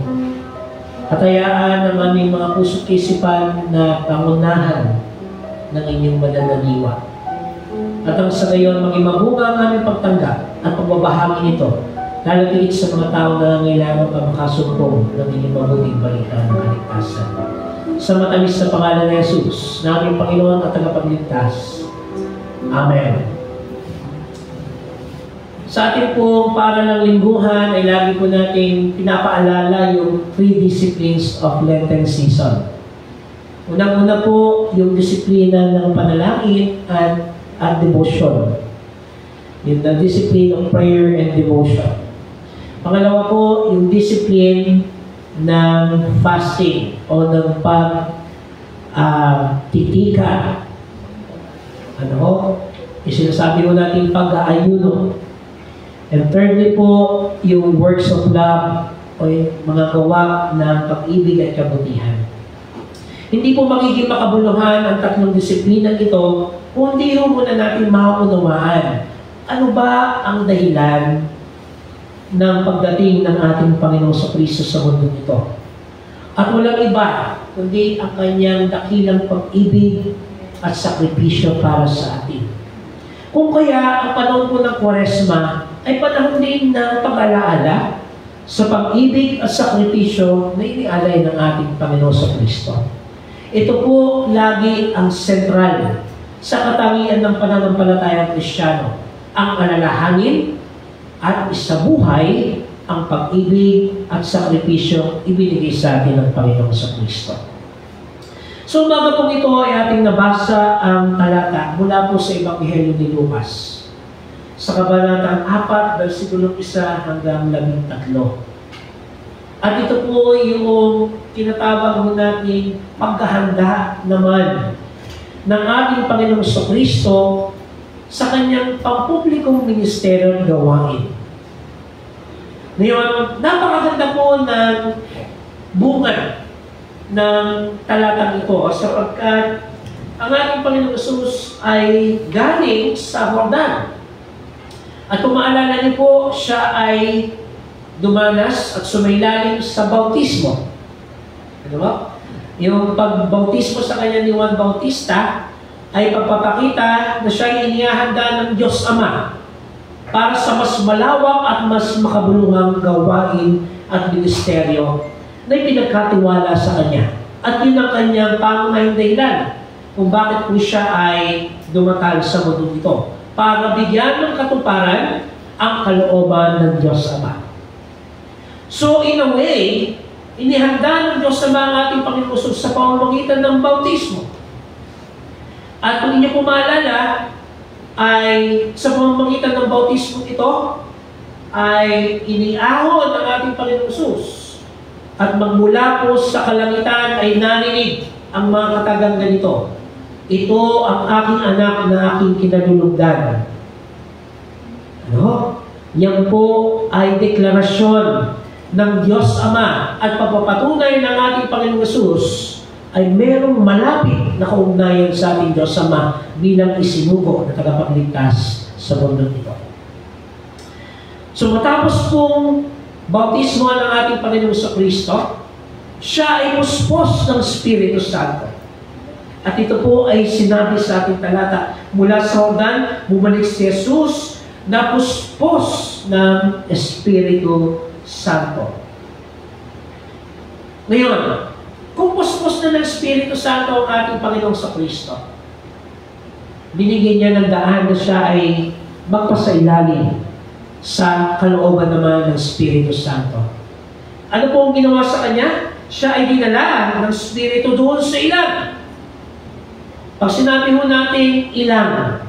Katayaan ng aming mga puso't isipan na pangunahan ng inyong banal na diwa. At ang sa gayon, maging mabunga ang aming pagtanggap at pagbabahagi nito, lalo sa mga taong nangangailangan pa makasumpong ng inyong mabuting balita ng kaligtasan. Sa matamis na pangalan ni Jesus, na aming Panginoon at tagapagligtas. Amen. Sa ating pong para ng lingguhan ay lagi po natin pinapaalala yung 3 disciplines of Lenten season. Unang-una po yung disiplina ng panalangin at devotion. Yung the discipline of prayer and devotion. Pangalawa po yung discipline ng fasting o ng pagtitika. Isinasabi mo natin pag-aayuno. And thirdly po, yung works of love o yung mga gawa ng pag-ibig at kabutihan. Hindi po magiging makabuluhan ang tatlong disiplinang ito kung hindi rin muna natin makaunawaan. Ano ba ang dahilan ng pagdating ng ating Panginoong Kristo sa mundo ito? At walang iba, kundi ang kanyang dakilang pag-ibig at sakripisyo para sa atin. Kung kaya ang panahon po ng Kwaresma ay panahon din ng pag-alaala sa pag-ibig at sakripisyo na inialay ng ating Panginoong Kristo. Ito po lagi ang sentral sa katangian ng pananampalatayang Kristiyano, ang alalahanin at isabuhay ang pag-ibig at sakripisyo ibinigay sa atin ng Panginoong Kristo. So umaga po ito ay ating nabasa ang talata mula po sa Ebanghelyo ni Lucas. Sa kabanatang 4, versikulo 1 hanggang 13. At ito po yung tinatawag mo natin paghahanda naman ng ating Panginoong Kristo sa kanyang pampublikong ministeryo at gawain. Ngayon, napakaganda po ng bunga ng talatang ito sapagkat ang ating Panginoong Jesus ay galing sa Jordan. At kung maalala niyo po, siya ay dumanas at sumailalim sa bautismo. Ano ba? Yung pagbautismo sa kanya ni Juan Bautista ay pagpapakita na siya ay inihahanda ng Diyos Ama para sa mas malawak at mas makabuluhang gawain at ministeryo na ipinagkatiwala sa kanya. At yun ang kanyang pangunahing dahilan kung bakit po siya ay dumatal sa mundo ito. Para bigyan ng katuparan ang kalooban ng Diyos Ama. So in a way, inihanda ng Diyos Ama ang ating Panginoon sa pamamagitan ng bautismo. At kung inyo po maalala, ay sa pamamagitan ng bautismo ito, ay iniahon ng ating Panginoon Jesus. At magmula po sa kalangitan ay narinig ang mga katagang ganito. Ito ang aking anak na aking kinalulugdan. Yan po ay deklarasyon ng Diyos Ama at pagpapatunay ng ating Panginoong Hesus ay merong malapit na kaugnayan sa ating Diyos Ama bilang isinugo na tagapagligtas sa mundo ito. So matapos pong bautismo ng ating Panginoong Kristo, siya ay puspos ng Espiritu Santo. At ito po ay sinabi sa ating talata, mula sa Jordan, bumalik si Jesus na puspos ng Espiritu Santo. Ngayon, kung puspos na ng Espiritu Santo ang ating Panginoong Kristo, binigyan niya ng daan na siya ay magpasailalim sa kalooban naman ng Espiritu Santo. Ano po ang ginawa sa kanya? Siya ay dinala ng Espiritu doon sa ilang. Pag sinabi ho natin ilang,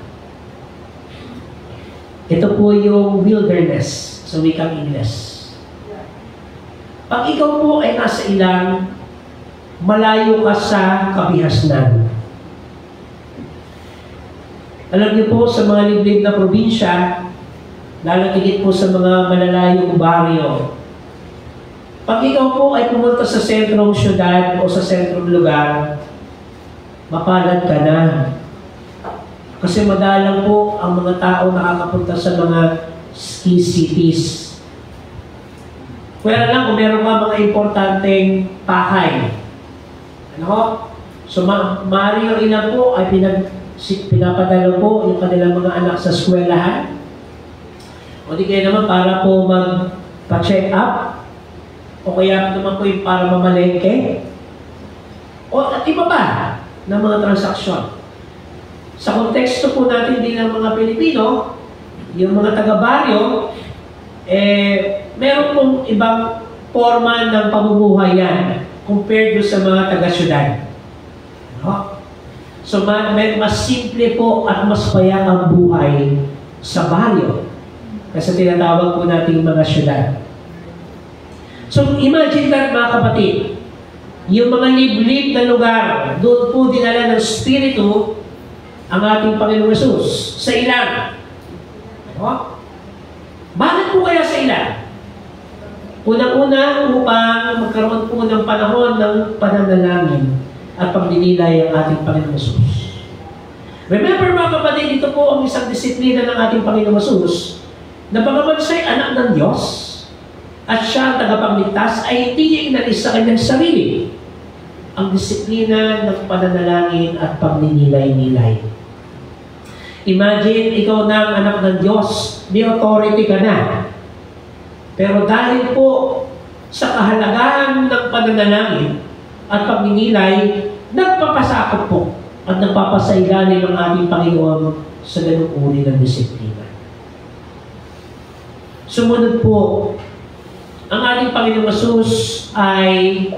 ito po yung wilderness sa wikang Ingles. Pag ikaw po ay nasa ilang, malayo ka sa kabihasnan. Alam niyo po, sa mga liblib na probinsya, lalagigit po sa mga malalayong baryo. Pag ikaw po ay pumunta sa sentrong syudad o sa sentrong lugar, mapalad ka na. Kasi madalang po ang mga tao nakakapunta sa mga ski cities. Kaya lang kung meron ka mga importanteng pakay. Ano? So maaari yung ina po ay pinapadala po yung kanilang mga anak sa eskwelahan. O di kaya naman para po magpa-check up. O kaya naman po yung para mamalengke. O at iba pa ng mga transaksyon. Sa konteksto po natin bilang mga Pilipino, yung mga taga-baryo, meron pong ibang forma ng pamumuhay yan compared sa mga taga-syudad. No? So mas simple po at mas payak ang buhay sa baryo kasi tinatawag po natin mga syudad. So imagine that mga kapatid, yung mga liblib na lugar, doon po dinala ng Espiritu ang ating Panginoong Hesus sa ilang. No? Bakit po kaya sa ilang? Unang-una upang magkaroon po ng panahon ng pananalangin at pagdinilay ang ating Panginoong Hesus. Remember mga kapatid, ito po ang isang disiplina ng ating Panginoong Hesus na bagaman siya'y anak ng Diyos at siya ang tagapagligtas ay hindi niya inalis sa kanyang sarili ang disiplina ng pananalangin at pagninilay-nilay. Imagine, ikaw na ang anak ng Diyos, may authority ka na. Pero dahil po sa kahalagahan ng pananalangin at pagninilay, nagpapasakop po at nagpapasailalim ang ating Panginoon sa ganung uri ng disiplina. Sumunod po, ang ating Panginoong Hesus ay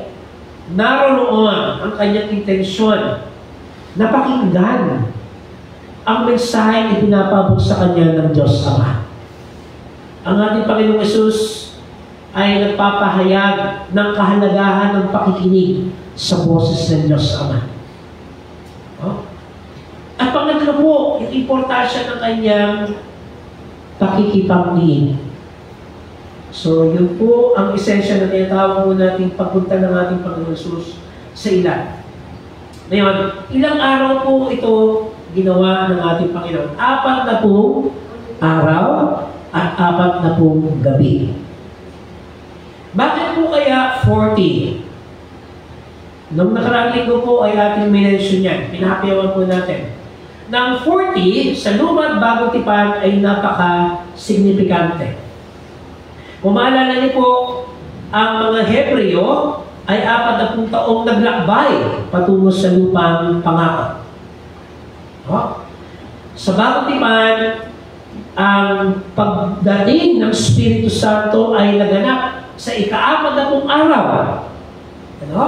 naroon ang kanyang intensyon na pakinggan ang mensahe na pinapabot sa kanya ng Diyos Ama. Ang ating Panginoong Hesus ay nagpapahayag ng kahalagahan ng pakikinig sa boses ng Diyos Ama. No? At pangatlo po, yung importansya ng kanyang pakikipagdiin. So, yun po ang esensya na tinatawag po natin pagpunta ng ating Panginoong Hesus sa ilan. Ngayon, ilang araw po ito ginawa ng ating Panginoon? 4 na pong araw at 4 na pong gabi. Bakit po kaya 40? Nung nakaraang linggo po ay ating minensyon yan. Pinahapiawan po natin. Nang 40 sa Lumang Bagong Tipan ay napaka-signifikante. Kung maalala niyo po, ang mga Hebreo ay 40 taong naglakbay patungo sa lupang pangako. No? Sa Bagong Tipan, ang pagdating ng Espiritu Santo ay naganap sa ika-40 araw. Ano?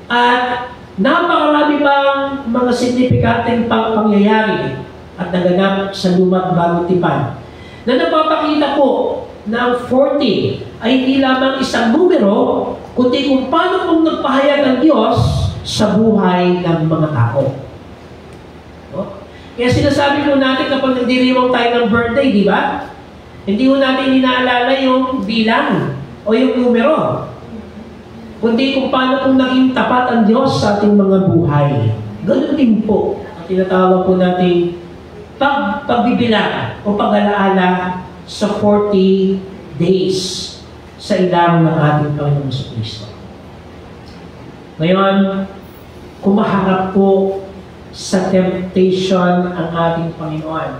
At napakarami pang mga signifikanteng pangyayari at naganap sa Lumang Bagong Tipan na napapakita po na ang 40 ay hindi lamang isang numero, kundi kung paano pong nagpahayag ang Diyos sa buhay ng mga tao. No? Kaya sinasabi po natin kapag nagdiriwang tayo ng birthday, di ba? Hindi po natin inaalala yung bilang o o yung numero, kundi kung paano po naging tapat ang Diyos sa ating mga buhay. Ganun din po ang tinatawag po natin pagbibilang o pag-alaala sa 40 days sa ilalim ng ating Panginoon sa Kristo. Ngayon, kumaharap po sa temptation ang ating Panginoon,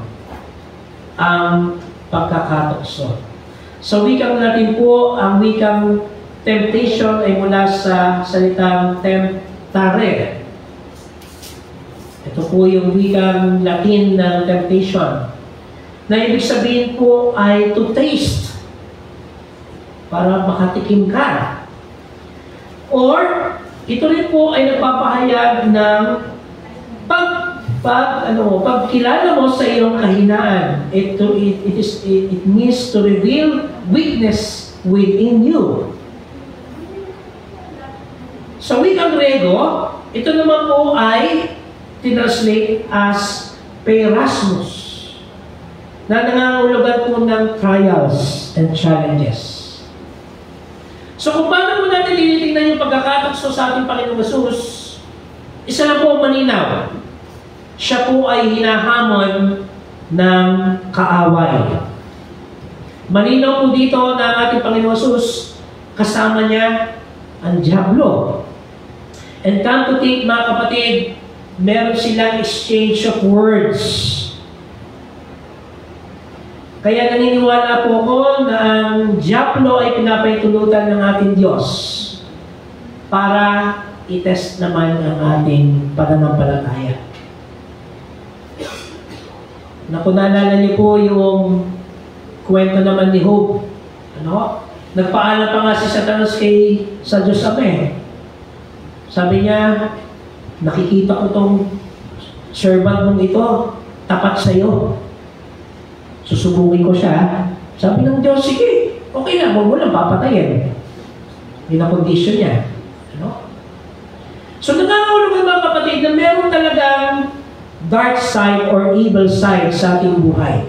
ang pagkakatukso. Sa wikang natin po, ang wikang temptation ay mula sa salitang temptare. Ito po yung wikang Latin ng temptation, na ibig sabihin po ay to taste, para makatikim ka. Or, ito rin po ay nagpapahayag ng pagkilala mo sa iyong kahinaan. It means to reveal weakness within you. Sa wikang Grego, ito naman po ay tinranslate as perasmus, na nangangahulugan po ng trials and challenges. So kung paano po natin tinitingnan yung pagkakatukso sa ating Panginoong Jesus, isa na po malinaw. Siya po ay hinahamon ng kaaway. Malinaw po dito na ang ating Panginoong Jesus, kasama niya ang Diablo. And come to think, mga kapatid, meron silang exchange of words. Kaya naniniwala po ko na ang Diablo ay pinapahintulutan ng ating Diyos para i-test naman ang ating pananampalataya. Naku, naalala niyo po yung kwento naman ni Job. Nagpaalam pa nga si Satanas sa Diyos Ama. Sabi niya, nakikita ko tong servant mong ito, tapat sa iyo. Susubukin ko siya. Sabi ng Diyos, sige, okay lang, huwag mo lang papatayin. Yun ang condition niya. So nangangahulugan mga kapatid na meron talagang dark side or evil side sa ating buhay.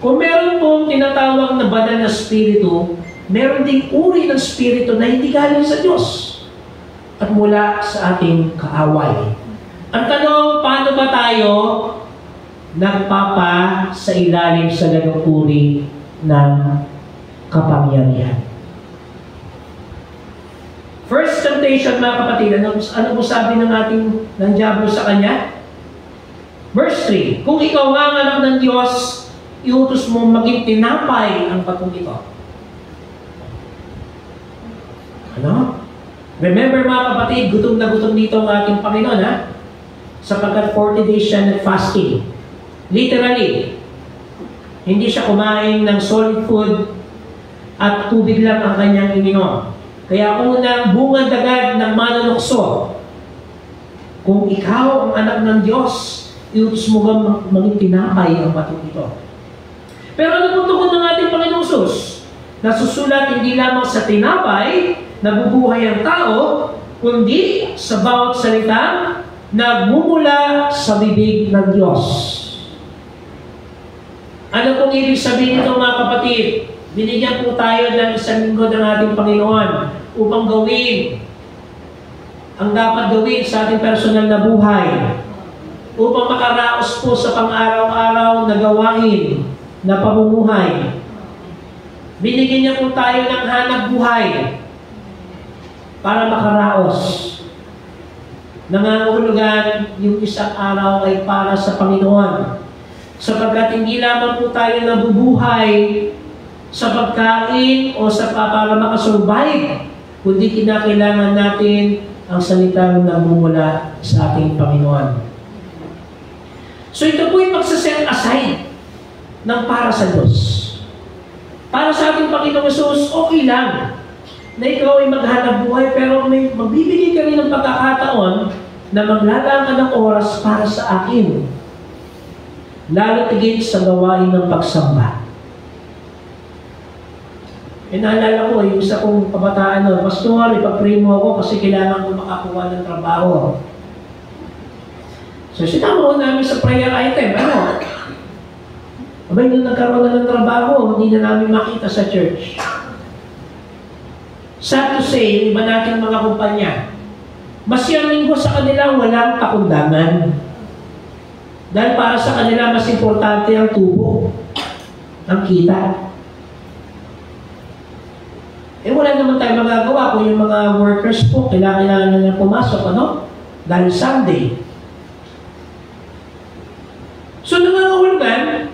Kung meron pong tinatawag na banal na spirito, meron ding uri ng spirito na hindi galing sa Diyos at mula sa ating kaaway. Ang tanong, paano ba tayo nagpapa sa ilalim sa ganung uri ng kapangyarihan? First temptation, mga kapatid, ano po sabi ng Diablo sa kanya? Verse 3, kung ikaw nga ang anak ng Diyos, iutos mo maging tinapay ang patong ito. Remember mga kapatid, gutom na gutom dito ang ating Panginoon, sapagkat 40 days siya nag-fasting. Literally, hindi siya kumain ng solid food at tubig lang ang kanyang ininom. Kaya unang bungad agad ng manunukso, kung ikaw ang anak ng Diyos, iutos mo maging tinapay ang patong ito. Pero ano po tungkol ng ating Panginoong Sus? Nasusulat hindi lamang sa tinapay, nabubuhay ang tao, kundi sa bawat salita nagmumula sa bibig ng Diyos. Ano pong ibig sabihin nito mga kapatid? Binigyan po tayo ng isang linggo ng ating Panginoon upang gawin ang dapat gawin sa ating personal na buhay, upang makaraos po sa pang-araw-araw na gawain na pamumuhay. Binigyan niya po tayo ng hanap buhay para makaraos. Nangangahulugan yung isang araw ay para sa Panginoon, sapagkat hindi lamang po tayo nabubuhay sa pagkain o sa para makasurvive, kundi kinakailangan natin ang salitang namumula sa ating Panginoon. So ito po yung magsaset aside ng para sa Diyos. Para sa ating Panginoong Jesus, okay lang na ikaw ay maghanap buhay, pero may magbibigay ka rin ng pagkakataon na maglalaan ka ng oras para sa akin. Lalo tigit sa gawain ng pagsamba. Naalala ko, yung isa kong kabataan nun, Pastor, ipag-pray mo ako kasi kailangan ko makakuha ng trabaho. So, sinama ko namin sa prayer item. Abay, nung nagkaroon na ng trabaho, hindi na namin makita sa church. sad to say, yung iba nating mga kumpanya, Masiyang Linggo sa kanila walang pakundangan. Dahil para sa kanila mas importante ang tubo, ang kita. Wala naman tayo magagawa kung yung mga workers po, kailangan na pumasok, ano? Dahil Sunday. So nangangahulugan,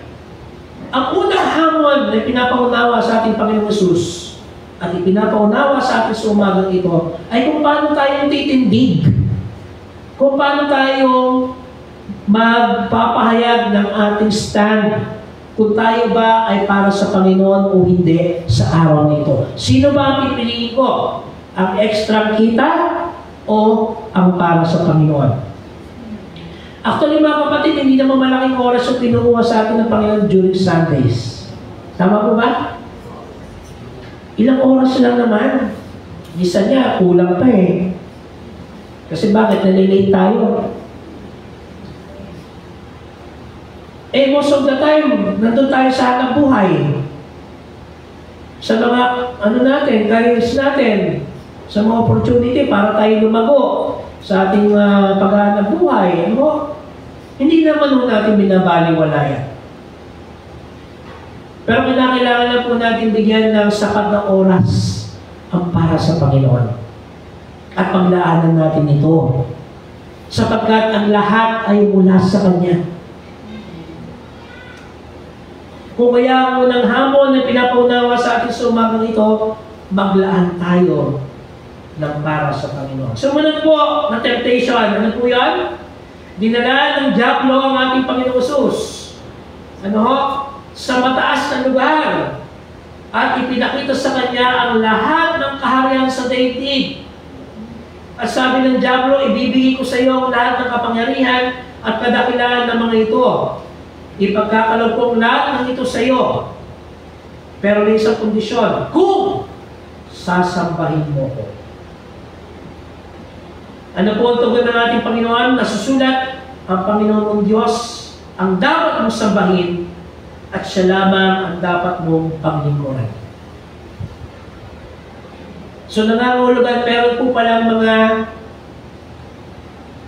ang unang hamon na pinapaunawa sa ating Panginoong Hesus at ipinapaunawa sa atin sa umagang ito ay kung paano tayo titindig, kung paano tayo magpapahayag ng ating stand, kung tayo ba ay para sa Panginoon o hindi sa araw nito. Sino ba ang pipiliin ko? Ang extra kita o ang para sa Panginoon? Actually mga kapatid, hindi naman malaking oras yung kinukuha sa atin ng Panginoon during Sundays. Tama po ba? Ilang oras lang naman. Isa niya, kulang pa eh. Kasi bakit? Nalilate tayo. Most of the time, nandun tayo sa hanap buhay. Sa mga, natin, careers natin. Sa mga opportunity para tayo lumago sa ating paghahanap buhay. Hindi naman natin binabaliwala yan. Pero kailangan na po natin bigyan ng sapat na oras ang para sa Panginoon. At paglaanan natin ito. Sapagkat ang lahat ay mula sa Kanya. Kung kaya ang unang hamon na pinapaunawa sa atin sa umagang ito, maglaan tayo ng para sa Panginoon. Sumunod po na temptation. Ano po yan? Dinala ng diablo ang ating Panginoong Hesus. Sa mataas na lugar. At ipinakita sa Kanya ang lahat ng kaharian sa daigdig. At sabi ng diablo, ibibigay ko sa iyo ang lahat ng kapangyarihan at kadakilaan ng mga ito. Ipagkakalaw kong lahat ng ito sa iyo. Pero may isang kondisyon, kung sasambahin mo ko. Ano po ang tugon ng ating Panginoon? Nasusulat, ang Panginoon mong Diyos ang dapat mong sambahin at siya lamang ang dapat mong paglingkuran. So nangangahulugan, meron po palang mga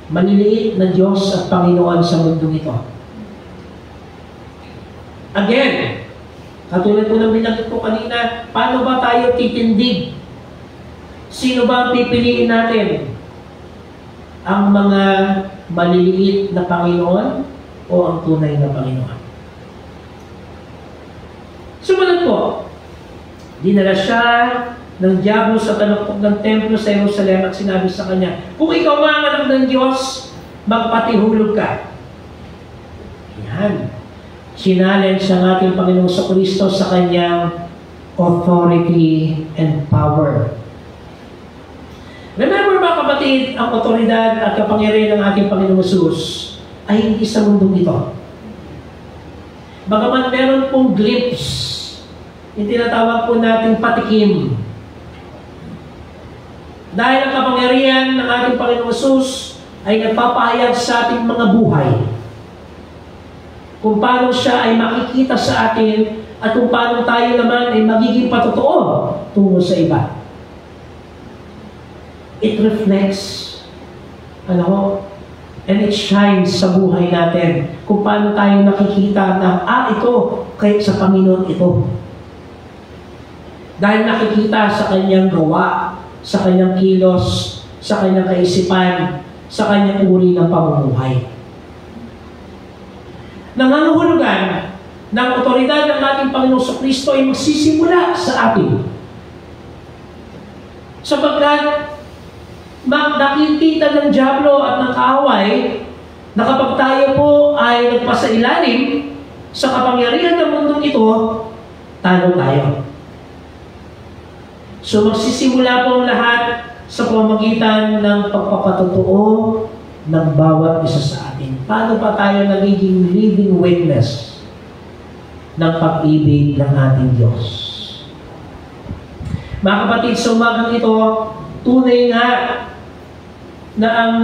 maliliit na Diyos at Panginoon sa mundong ito. Again, katulad po ng binanggit ko kanina, paano ba tayo titindig? Sino ba ang pipiliin natin? Ang mga maliliit na Panginoon o ang tunay na Panginoon? Sumunod po, dinala siya ng diablo sa taluktok ng templo sa Jerusalem at sinabi sa kanya, kung ikaw ang anak ng Diyos, magpatihulog ka. Yan. Challenge ang ating Panginoong Kristo sa kanyang authority and power. Remember mga kapatid, ang otoridad at kapangyarihan ng ating Panginoong Hesus ay hindi sa mundong ito. Bagaman meron pong glimpse, yung tinatawag po nating patikim. Dahil ang kapangyarihan ng ating Panginoong Hesus ay nagpapahayag sa ating mga buhay. Kung paano siya ay makikita sa atin at kung paano tayo naman ay magiging patotoo tungo sa iba. It reflects, and it shines sa buhay natin kung paano tayo nakikita na, ito, kaya sa Panginoon ito. Dahil nakikita sa kanyang gawa, sa kanyang kilos, sa kanyang kaisipan, sa kanyang uri ng pamumuhay. Nangangahulugan ng otoridad ng ating Panginoong Kristo ay magsisimula sa atin. Sapagkat nakikita ng diablo at ng kaaway na kapag tayo po ay nagpasailalim sa kapangyarihan ng mundong ito, talo tayo. So magsisimula po ang lahat sa pamamagitan ng pagpapatotoo ng bawat isa sa atin. Paano pa tayo nagiging living witness ng pag-ibig ng ating Diyos? Mga kapatid, sa umagang ito, tunay nga na ang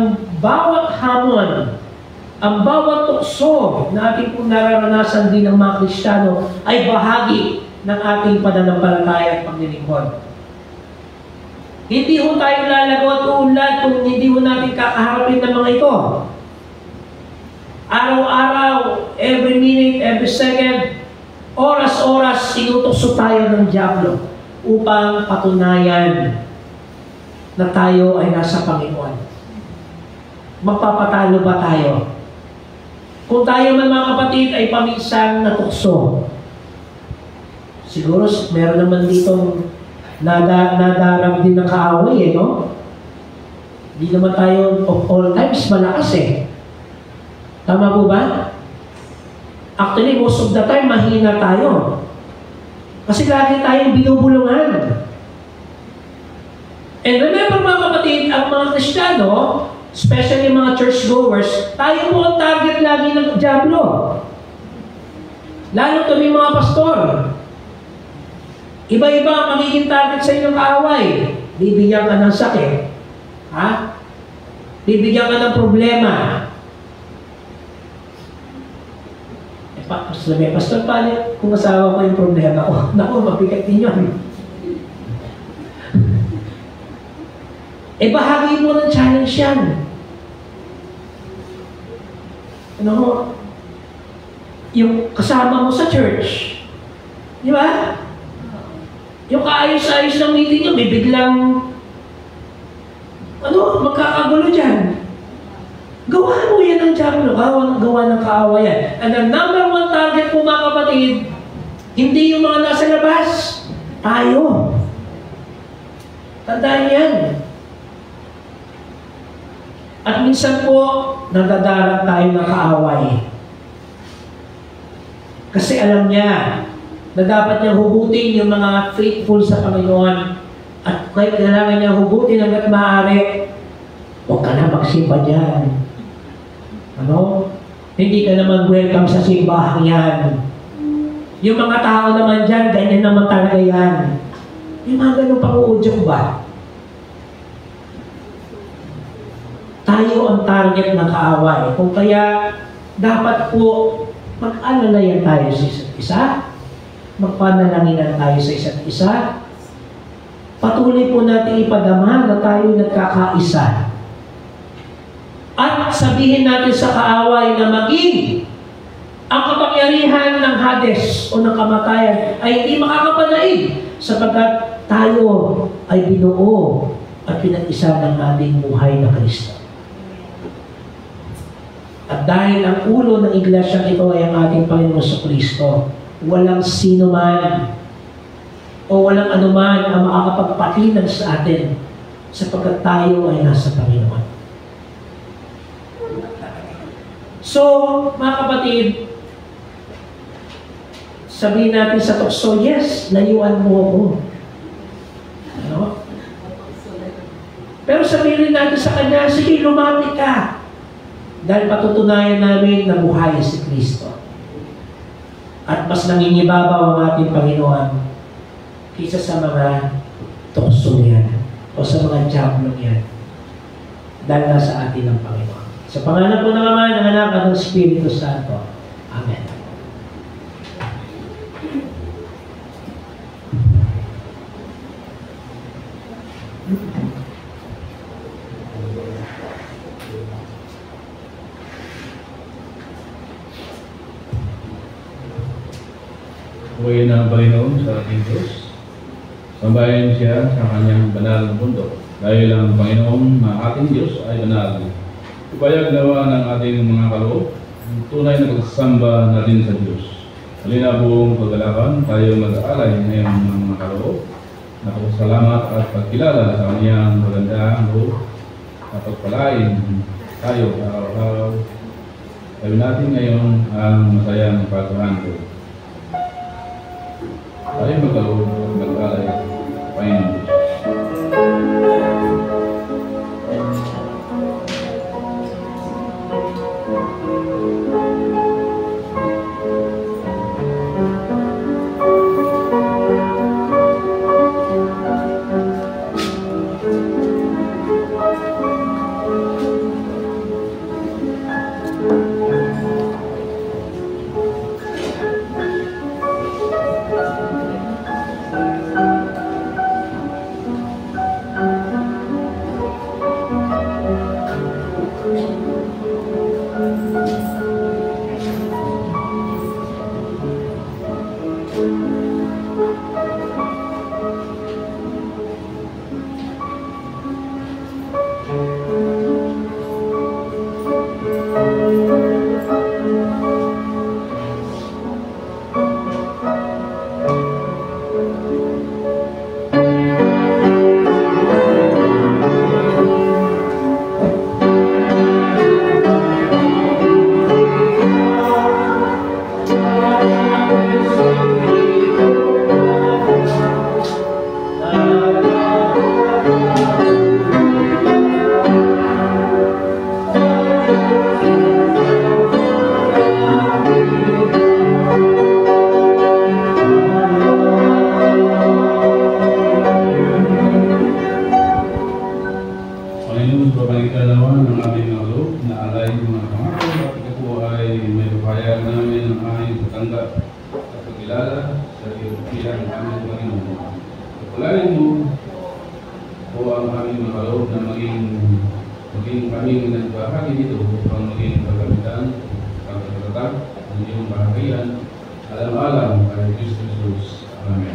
bawat hamon, ang bawat tukso na ating kung nararanasan din ng mga Kristiyano ay bahagi ng ating pananampalataya at paglilingkod. Hindi ho tayo lalago at uunlad kung hindi ho natin kakaharapin ng mga ito. Araw-araw, every minute, every second, oras-oras, sinutokso tayo ng diablo upang patunayan na tayo ay nasa Panginoon. Magpapatalo ba tayo? Kung tayo man mga kapatid ay paminsang natukso, siguro meron naman ditong nadarang din ng kaaway, no? Hindi naman tayo of all times malakas Tama po ba? Actually, most of the time, mahina tayo. Kasi lagi tayong binubulungan. And remember mga kapatid, ang mga Kristiyano, especially mga churchgoers, tayo po ang target lagi ng diablo. Lalo kami mga pastor. Iba-iba ang magiging target sa inyong kaaway. Bibigyan ka ng sakit. Ha? Bibigyan ka ng problema. Sabi, Pastor, paano kung asawa ko yung problema ko? Naku, mabigat din yun. Bahagi mo ng challenge yan. Ano mo? Yung kasama mo sa church. Di ba? Yung kaayos-ayos ng meeting nyo, may biglang magkakagulo dyan. Gawa mo yan ng diablo, gawa ng kaawayan. And the number one target po mga kapatid, hindi yung mga nasa labas, tayo. Tandaan yan. At minsan po, nagdadarat tayo ng kaaway. Kasi alam niya na dapat niya hugutin yung mga faithful sa Panginoon. At kahit kailangan niya hugutin hanggat maaari, huwag ka na magsimba dyan. Hindi ka naman welcome sa simbahan yan. Yung mga tao naman dyan, ganyan naman talaga yan. Yung mga ganun pang-uudyok ba? Tayo ang target ng kaaway. Kung kaya, dapat po mag-alalayan tayo sa isa't isa. Magpanalanginan tayo sa isa't isa. Patuloy po natin ipadama na tayo nagkakaisa. At sabihin natin sa kaaway na maging ang kapangyarihan ng Hades o ng kamatayan ay hindi makakapanaig sapagkat tayo ay binuo at pinag-isa ng ating buhay na Kristo. At dahil ang ulo ng iglesia ito ay ang ating Panginoon sa Kristo, walang sino man o walang anuman ang makakapagpatinan sa atin sapagkat tayo ay nasa Panginoon. So, mga kapatid, sabihin natin sa tukso, yes, layuan mo ako. Pero sabihin natin sa Kanya, sige, lumapit ka. Dahil patutunayan namin na buhay si Kristo. At mas nangingibabaw ang ating Panginoon kaysa sa mga tukso yan o sa mga diablong yan. Dahil nasa atin ang Panginoon. Sa pangalan po ng Ama, ng Anak, at ng Espiritu Santo. Amen. Buhay ng Panginoon sa ating Diyos. Sambahin siya sa kanyang banal na mundo. Dahil ang Panginoon na ating Diyos ay banal. Ipayag nawa ng ating mga kaloob, tunay na pagsasamba natin sa Diyos. Halina buong paggalakan, tayo mag-aalay ngayon ng mga kaloob, na pagsalamat at pagkilala sa kanyang magandang loob, at pagpalain tayo araw-araw. Tayo natin ngayon ang masayang paghahandog. Tayo magkaloob at mag-aalay, Panginoon. at pagkilala sa iyo bilang aming Panginoon. Pagpalain mo o ang aming makaloob na maging kaming nagbahagi dito upang maging pagkamitan, pagkatatag, ng iyong bahagian, alam-alam kay Kristo Jesus. Amen.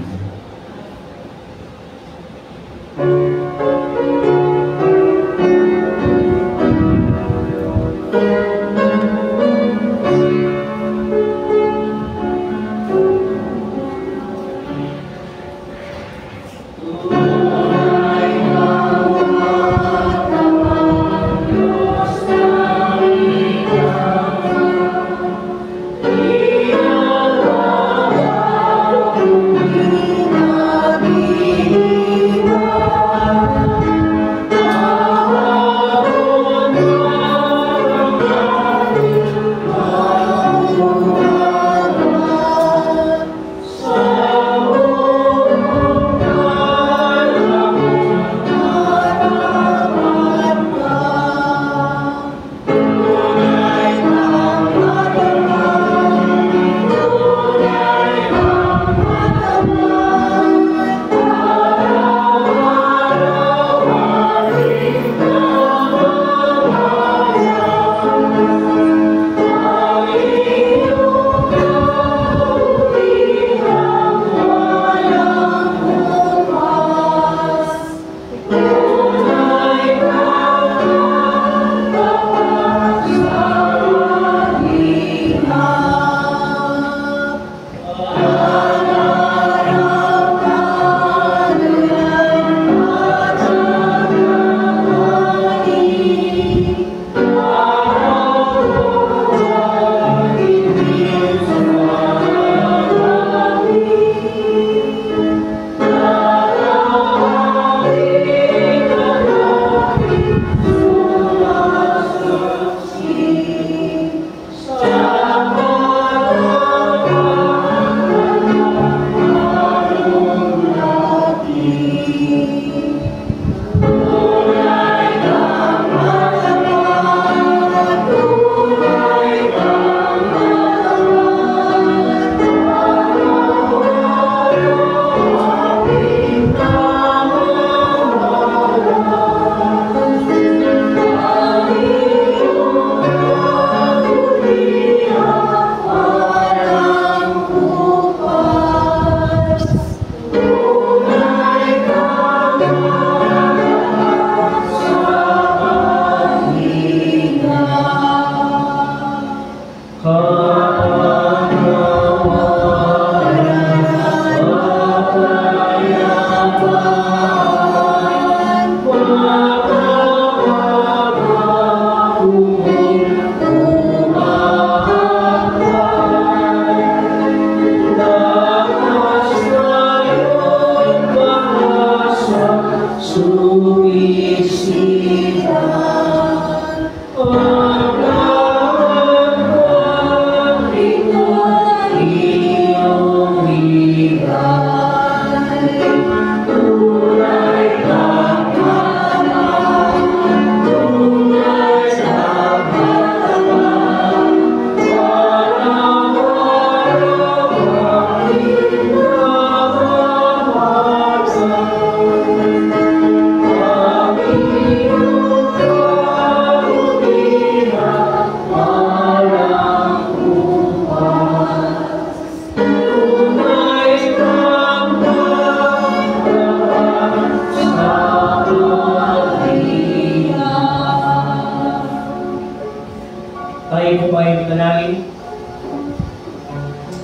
Tayo po ay manalangin.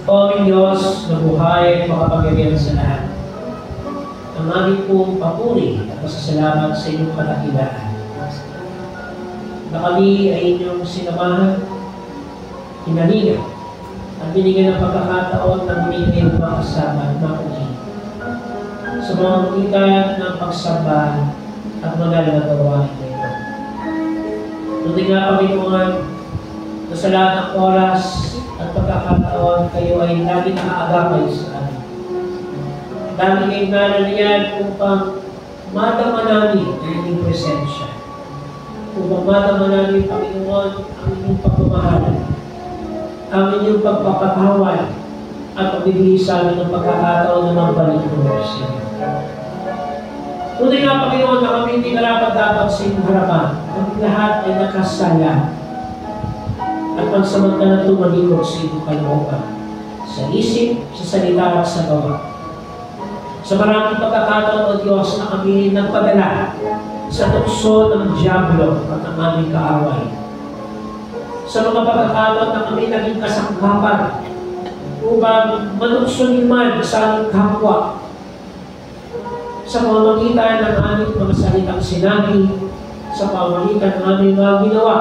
O aming Diyos na buhay at makapangyarihan sa lahat, ang aming pong papuri at pasasalamat sa inyong kadakilaan na kami ay inyong sinamahan, hinalingan, at binigyan ng pagkakataon na muli kayo makasama at makuhin sa mga magitan ng pagsamba at mga nagawa ito. Tuloy nga, Panginoon, na sa lahat ng oras at pagkakataon kayo ay lagi nakaagapay sa amin. Dami kayong nalalayan upang madama namin ang inyong presensya. Upang madama namin, Panginoon, ang inyong pagmamahalan, ang inyong pagpapatawad, at pagbibigay sa amin ng pagkakataon na magbalik mo sa inyo. Tunay nga, Panginoon, na kami hindi karapat-dapat sa inyong harapan. Kami lahat ay nakasala at pansamantala tumalikod sa inyong kalooban, sa isip, sa salita at sa gawa. Sa maraming pagkakataon, O Diyos, na kami nagpadala sa tukso ng Diablo at ang aming kaaway. Sa mga pagkakataon na kami naging kasangkapan upang manuksonin man sa aming kapwa, sa pamamagitan ng aming mga salitang sinabi, sa pamamagitan ng aming mga ginawa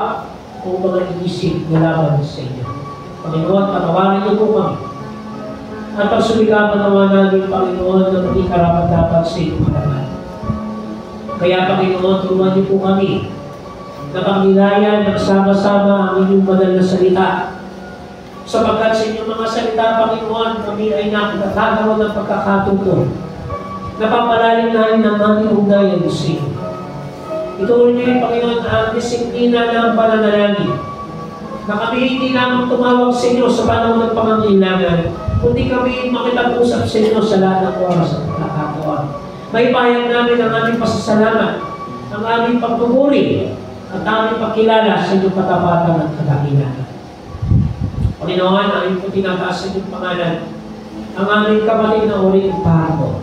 o mga iisip na laban sa inyo. Panginoon, patawarin niyo po kami. At pagsuligapan naman namin, Panginoon, na hindi karapat-dapat sa inyong harapan. Kaya, Panginoon, tulungan niyo po kami na pagnilayan ng sama-sama ang inyong banal na salita. Sapagkat sa inyong mga salita, Panginoon, kami ay nakatagawa ng pagkakatuto. Napapalalim namin ang aming ugnayan sa inyo. Ituloy niyo, Panginoon, ang disiplina ng pananalangin. Na kami hindi lamang tumawag sa inyo sa panahon ng pangangailangan, kundi kami makipag-usap sa inyo sa lahat ng oras at pagkakataon. May pahayag namin ang aming pasasalamat, ang aming pagpupuri, at aming pagkilala sa inyong katapatan at kadakilan. Panginoon, aming po tinataas sa inyong pangalan, ang aming kapatid na uling Pardo,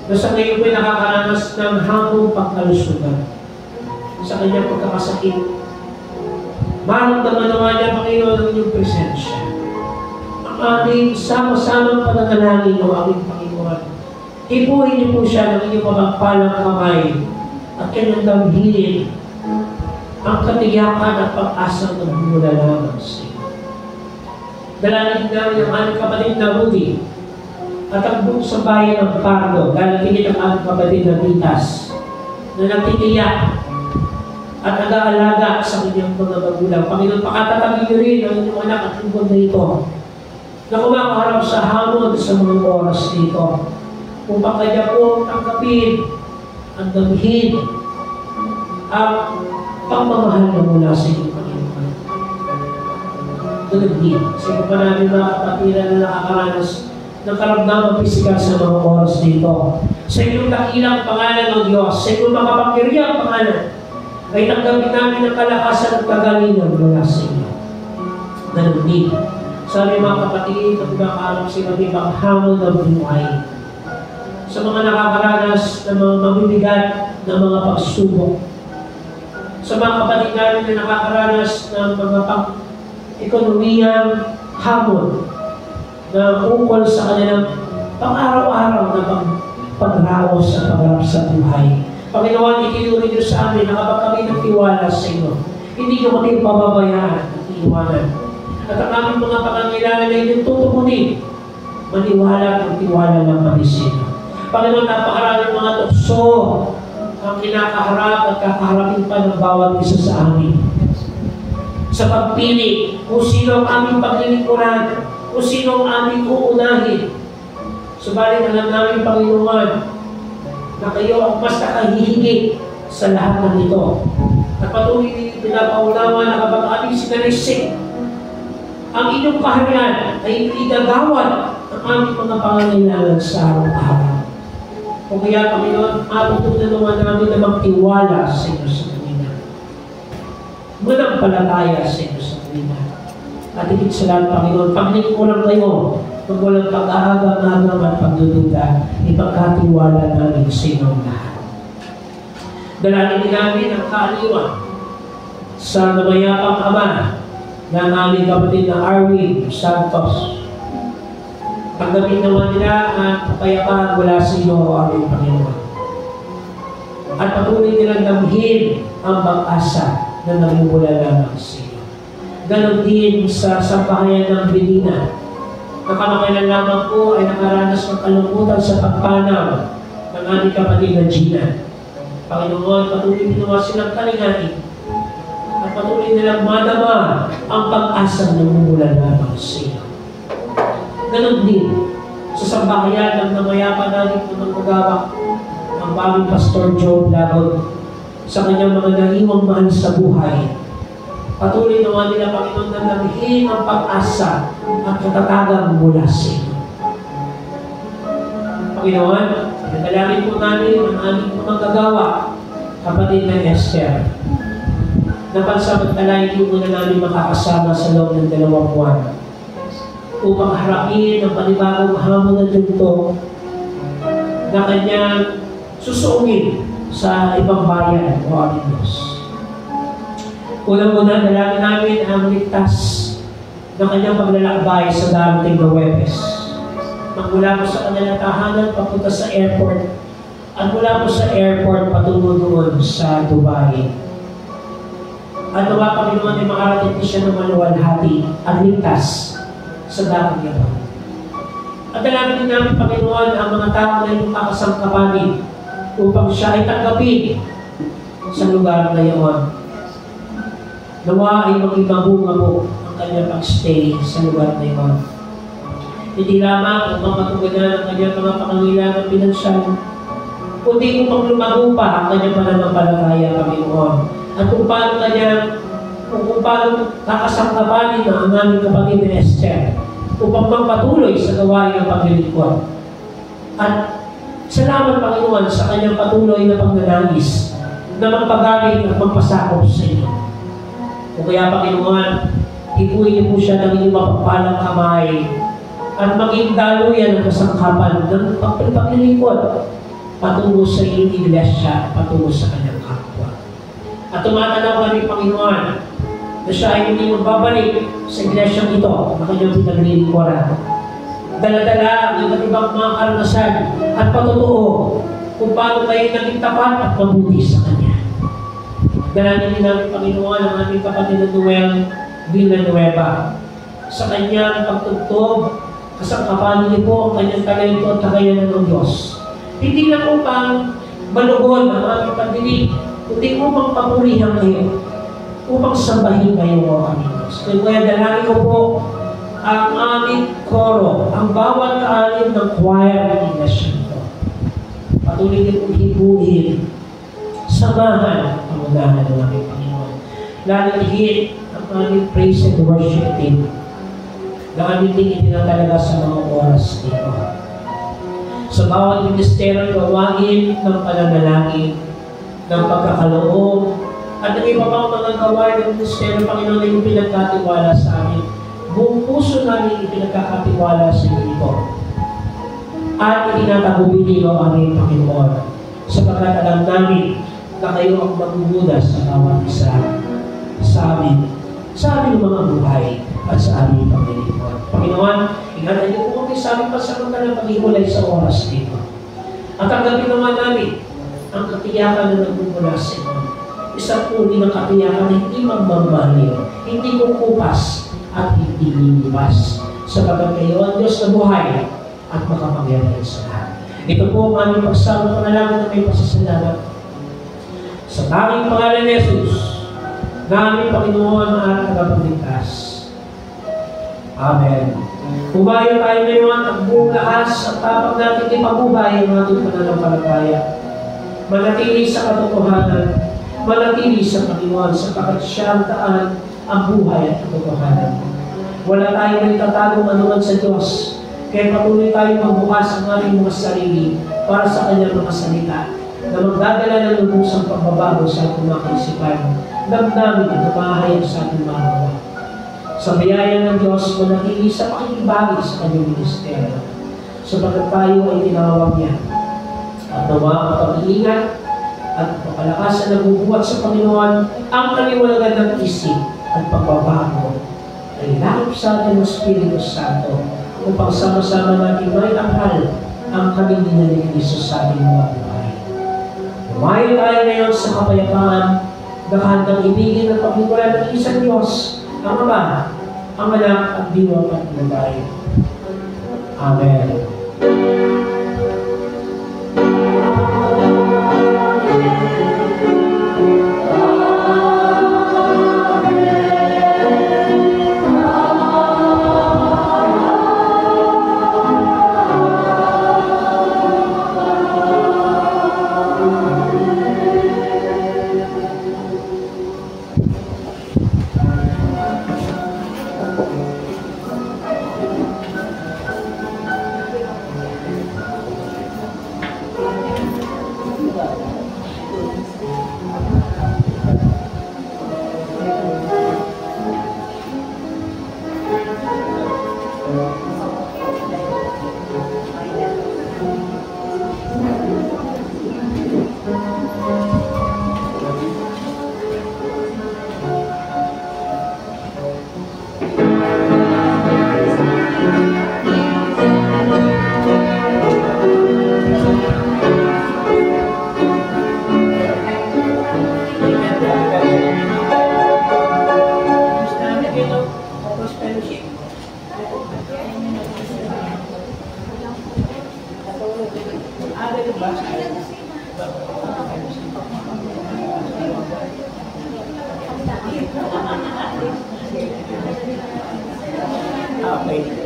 na sa ngayon po'y nakakaranas ng hamong pagkalusugan sa kanyang pagkakasakit. Maramdaman naman niya, Panginoon, ang inyong presensya. Ang aming sama-samang pananalangin o aming Panginoon. Ipuhin niyo po siya ng inyong mapagpalang kamay at kanyang damhilin ang katiyakan at pag-asa ng mula lamang sa iyo. Dalangin namin ang aming kapatid na Rudy at ang buong sa bayan ng Pardo, dalangin ang aming kapatid na Vitas na nagtitiyak at nag-aalaga sa kanyang mga magulang. Panginoon, pakatatagin niyo rin ang inyong anak at lingkod na ito na kumakaharap sa hamon sa mga oras dito upang kanya po tanggapin ang damhin ang pagmamahal na mula sa inyong Panginoon. Ganun din, sa iba pa namin mga kapatiran na nakakaranas ng karamdaman pisikal sa mga oras dito. Sa inyong dakilang pangalan ng Diyos, sa inyong makapangyarihang pangalan, ay tanggapin namin ang kalakasan at kagalingan mula sa inyo. Ganun din, sa aming mga kapatid na kumakaharap sa iba't ibang hamon ng buhay, sa mga nakakaranas ng mga mabibigat na mga pagsubok, sa mga kapatid namin na nakakaranas ng mga pang-ekonomiyang hamon na ukol sa kanilang pang-araw-araw na pagraos at pagharap sa buhay. Panginoon, itinuri niyo sa amin na kapag kami nagtiwala sa inyo, hindi niyo kami pababayaan at iiwanan. At ang aming mga pangangailangan na inyong tutukunin, maniwala at magtiwala ng panisin. Panginoon, napakaraming mga tukso ang kinakaharap at kakaharapin pa ng bawat isa sa amin. Sa pagpili kung sino ang aming paglilingkuran, kung sino ang aming uunahin. Subalit alam namin, Panginoon, na kayo ang mas nakahihigit sa lahat ng ito. At patuloy din pinapaunawa na kapag aming sinalisik, ang inyong kaharian ay igagawad ang aming mga pangangailangan sa araw-araw. Kung kaya, Panginoon, matutunan namin na magtiwala sa inyo sa kanina. Manampalataya sa inyo sa kanina. At higit sa lahat, Panginoon, paglingkuran kayo, kung walang pag-aagam-agam at pagdududa, ipagkatiwala namin sa inyong lahat. Dalangin namin ang kaaliwan sa namayapang Ama ng aming kapatid na Arwin Santos. Tanggapin naman nila ang kapayapaan mula sa iyo, aming Panginoon. At patuloy nilang damhin ang pag-asa na nagmumula lamang sa iyo. Ganon din sa sambahayan ng Belina, na kamakailan lamang po ay nakaranas ng kalungkutan sa pagpanaw ng aming kapatid na Gina. Panginoon, patuloy ginawa silang kalinganin at patuloy nilang madama ang pag-asa na nagmumula lamang sa iyo. Ganon din sa sambahayan ng namayapa natin ng magagawak ng bagong Pastor Joe Lagon sa kanyang mga naiwang mahal sa buhay. Patuloy naman nila, Panginoon, na lamhin ang pag-asa at katatagan mula sa inyo. Panginoon, pinadalangin po namin ang aming mga kagawa, kapatid ng Esther. Napansamantalahin po muna namin makakasama sa loob ng 2 buwan upang harapin ang panibagong hamon na dugtong na kanyang susuungin sa ibang bayan o aming Diyos. Unang-una, dalangin namin ang ligtas ng kanyang paglalakbay sa darating na Huwebes. Magmula po sa kanyang tahanan papunta sa airport at mula po sa airport patungo doon sa Dubai. At nawa Panginoon ay makarating siya ng maluwalhati at ligtas sa dating yaman. At dalangin din namin, Panginoon, ang mga tao na iyong kakasangkapanin upang siya ay tanggapin sa lugar na iyon. Nawa ay maging mabunga po ang kanyang pag-stay sa lugar na iyon. Hindi lamang upang matugunan ang kanyang mga pangangailangan pinansyal, kundi upang lumago pa ang kanyang pananampalataya, Panginoon. At kung paano kakasangkapanin ang aming kapatid na Esther upang magpatuloy sa gawain ng paglilingkod. At salamat, Panginoon, sa kanyang patuloy na pagnanais na magpagaling at magpasakop sa inyo. O kaya, Panginoon, hipuin niyo po siya ng inyong mapagpalang kamay at maging daluyan ng kasangkapan ng paglilingkod patungo sa inyong iglesia, patungo sa kanyang kapwa. At tumatanaw kami, Panginoon, na siya ay hindi magbabalik sa iglesyang ito na kanyang pinaglilingkuran. Dala-dala ang iba't ibang mga karanasan at patotoo kung paano kayo naging tapat at mabuti sa kanya. Dalangin din namin, Panginoon, ang aming kapatid na Noel Villanueva sa kanyang pagtugtog, kasangkapanin niyo po ang kanyang talento at kakayanan ng Diyos. Hindi lang upang malugon ang aming pagdinig, kundi upang papurihan kayo, upang sambahin kayo o aming Diyos. Kaya dalangin ko po ang aming koro, ang bawat kaalim ng choir ng iglesia nito. Patuloy din kong hibuhin, samahan ang pangunahan ng aming Panginoon. Lalo higit ang aming praise and worship team na aming din itinatalaga sa mga oras dito. Sa bawat ministeryo, gawagin ng pananalangin, ng pagkakaloob, at ng iba pang mga gawain ng ministeryo, Panginoon, na yung pinagkatiwala sa amin. Buong puso namin ipinagkakatiwala sa inyo. At itinatagubilin niyo ang aming Panginoon, sapagkat alam namin na kayo ang magbubuda sa bawat isa sa amin, sa aming mga buhay at sa aming Panginoon. Panginoon, ingatan niyo po kami sa aming pasamantalang pag-ihulay sa oras dito. At tanggapin naman namin ang katiyakan na nagmumula sa inyo. Isang uri ng katiyakan na hindi magmamaliw, hindi kukupas at hindi lilipas. Sapagkat kayo ang Diyos na buhay at makapangyarihan sa lahat. Ito po ang aming pagsama panalangin na may pasasalamat. Sa tanging pangalan ni Jesus, na aming Panginoon at tagapagligtas. Amen. Humayo tayo ngayon ang buong lakas at tapang natin ipagubay ang ating pananampalataya. Manatili sa katotohanan, manatili sa Panginoon sapagkat siya ang daan, ang buhay at katotohanan. Wala tayong nagtatagong anuman sa Diyos, kaya patuloy tayong magbukas ang aming mga sarili para sa Kanyang mga salita na magdadala ng lubusang pagbabago sa ating mga kaisipan, damdamin at mahahayag sa ating mga gawa. Sa biyaya ng Diyos, manatili sa pakikibagi sa Kanyang ministeryo, sapagkat tayo ay tinawag niya. At nawa ang pag-iingat at pakalakasan na bubuhat sa Panginoon ang kaliwanagan ng isip at pagbabago ay lakip sa atin ng Espiritu Santo upang sama-sama natin may anghal ang kaming dinalinis sa ating mga buhay. Lumayo tayo ngayon sa kapayapaan na handang ibigin at paglingkuran ng isang Diyos, ang Ama, ang Anak at Diwang at Buhay. Amen. ba? Okay.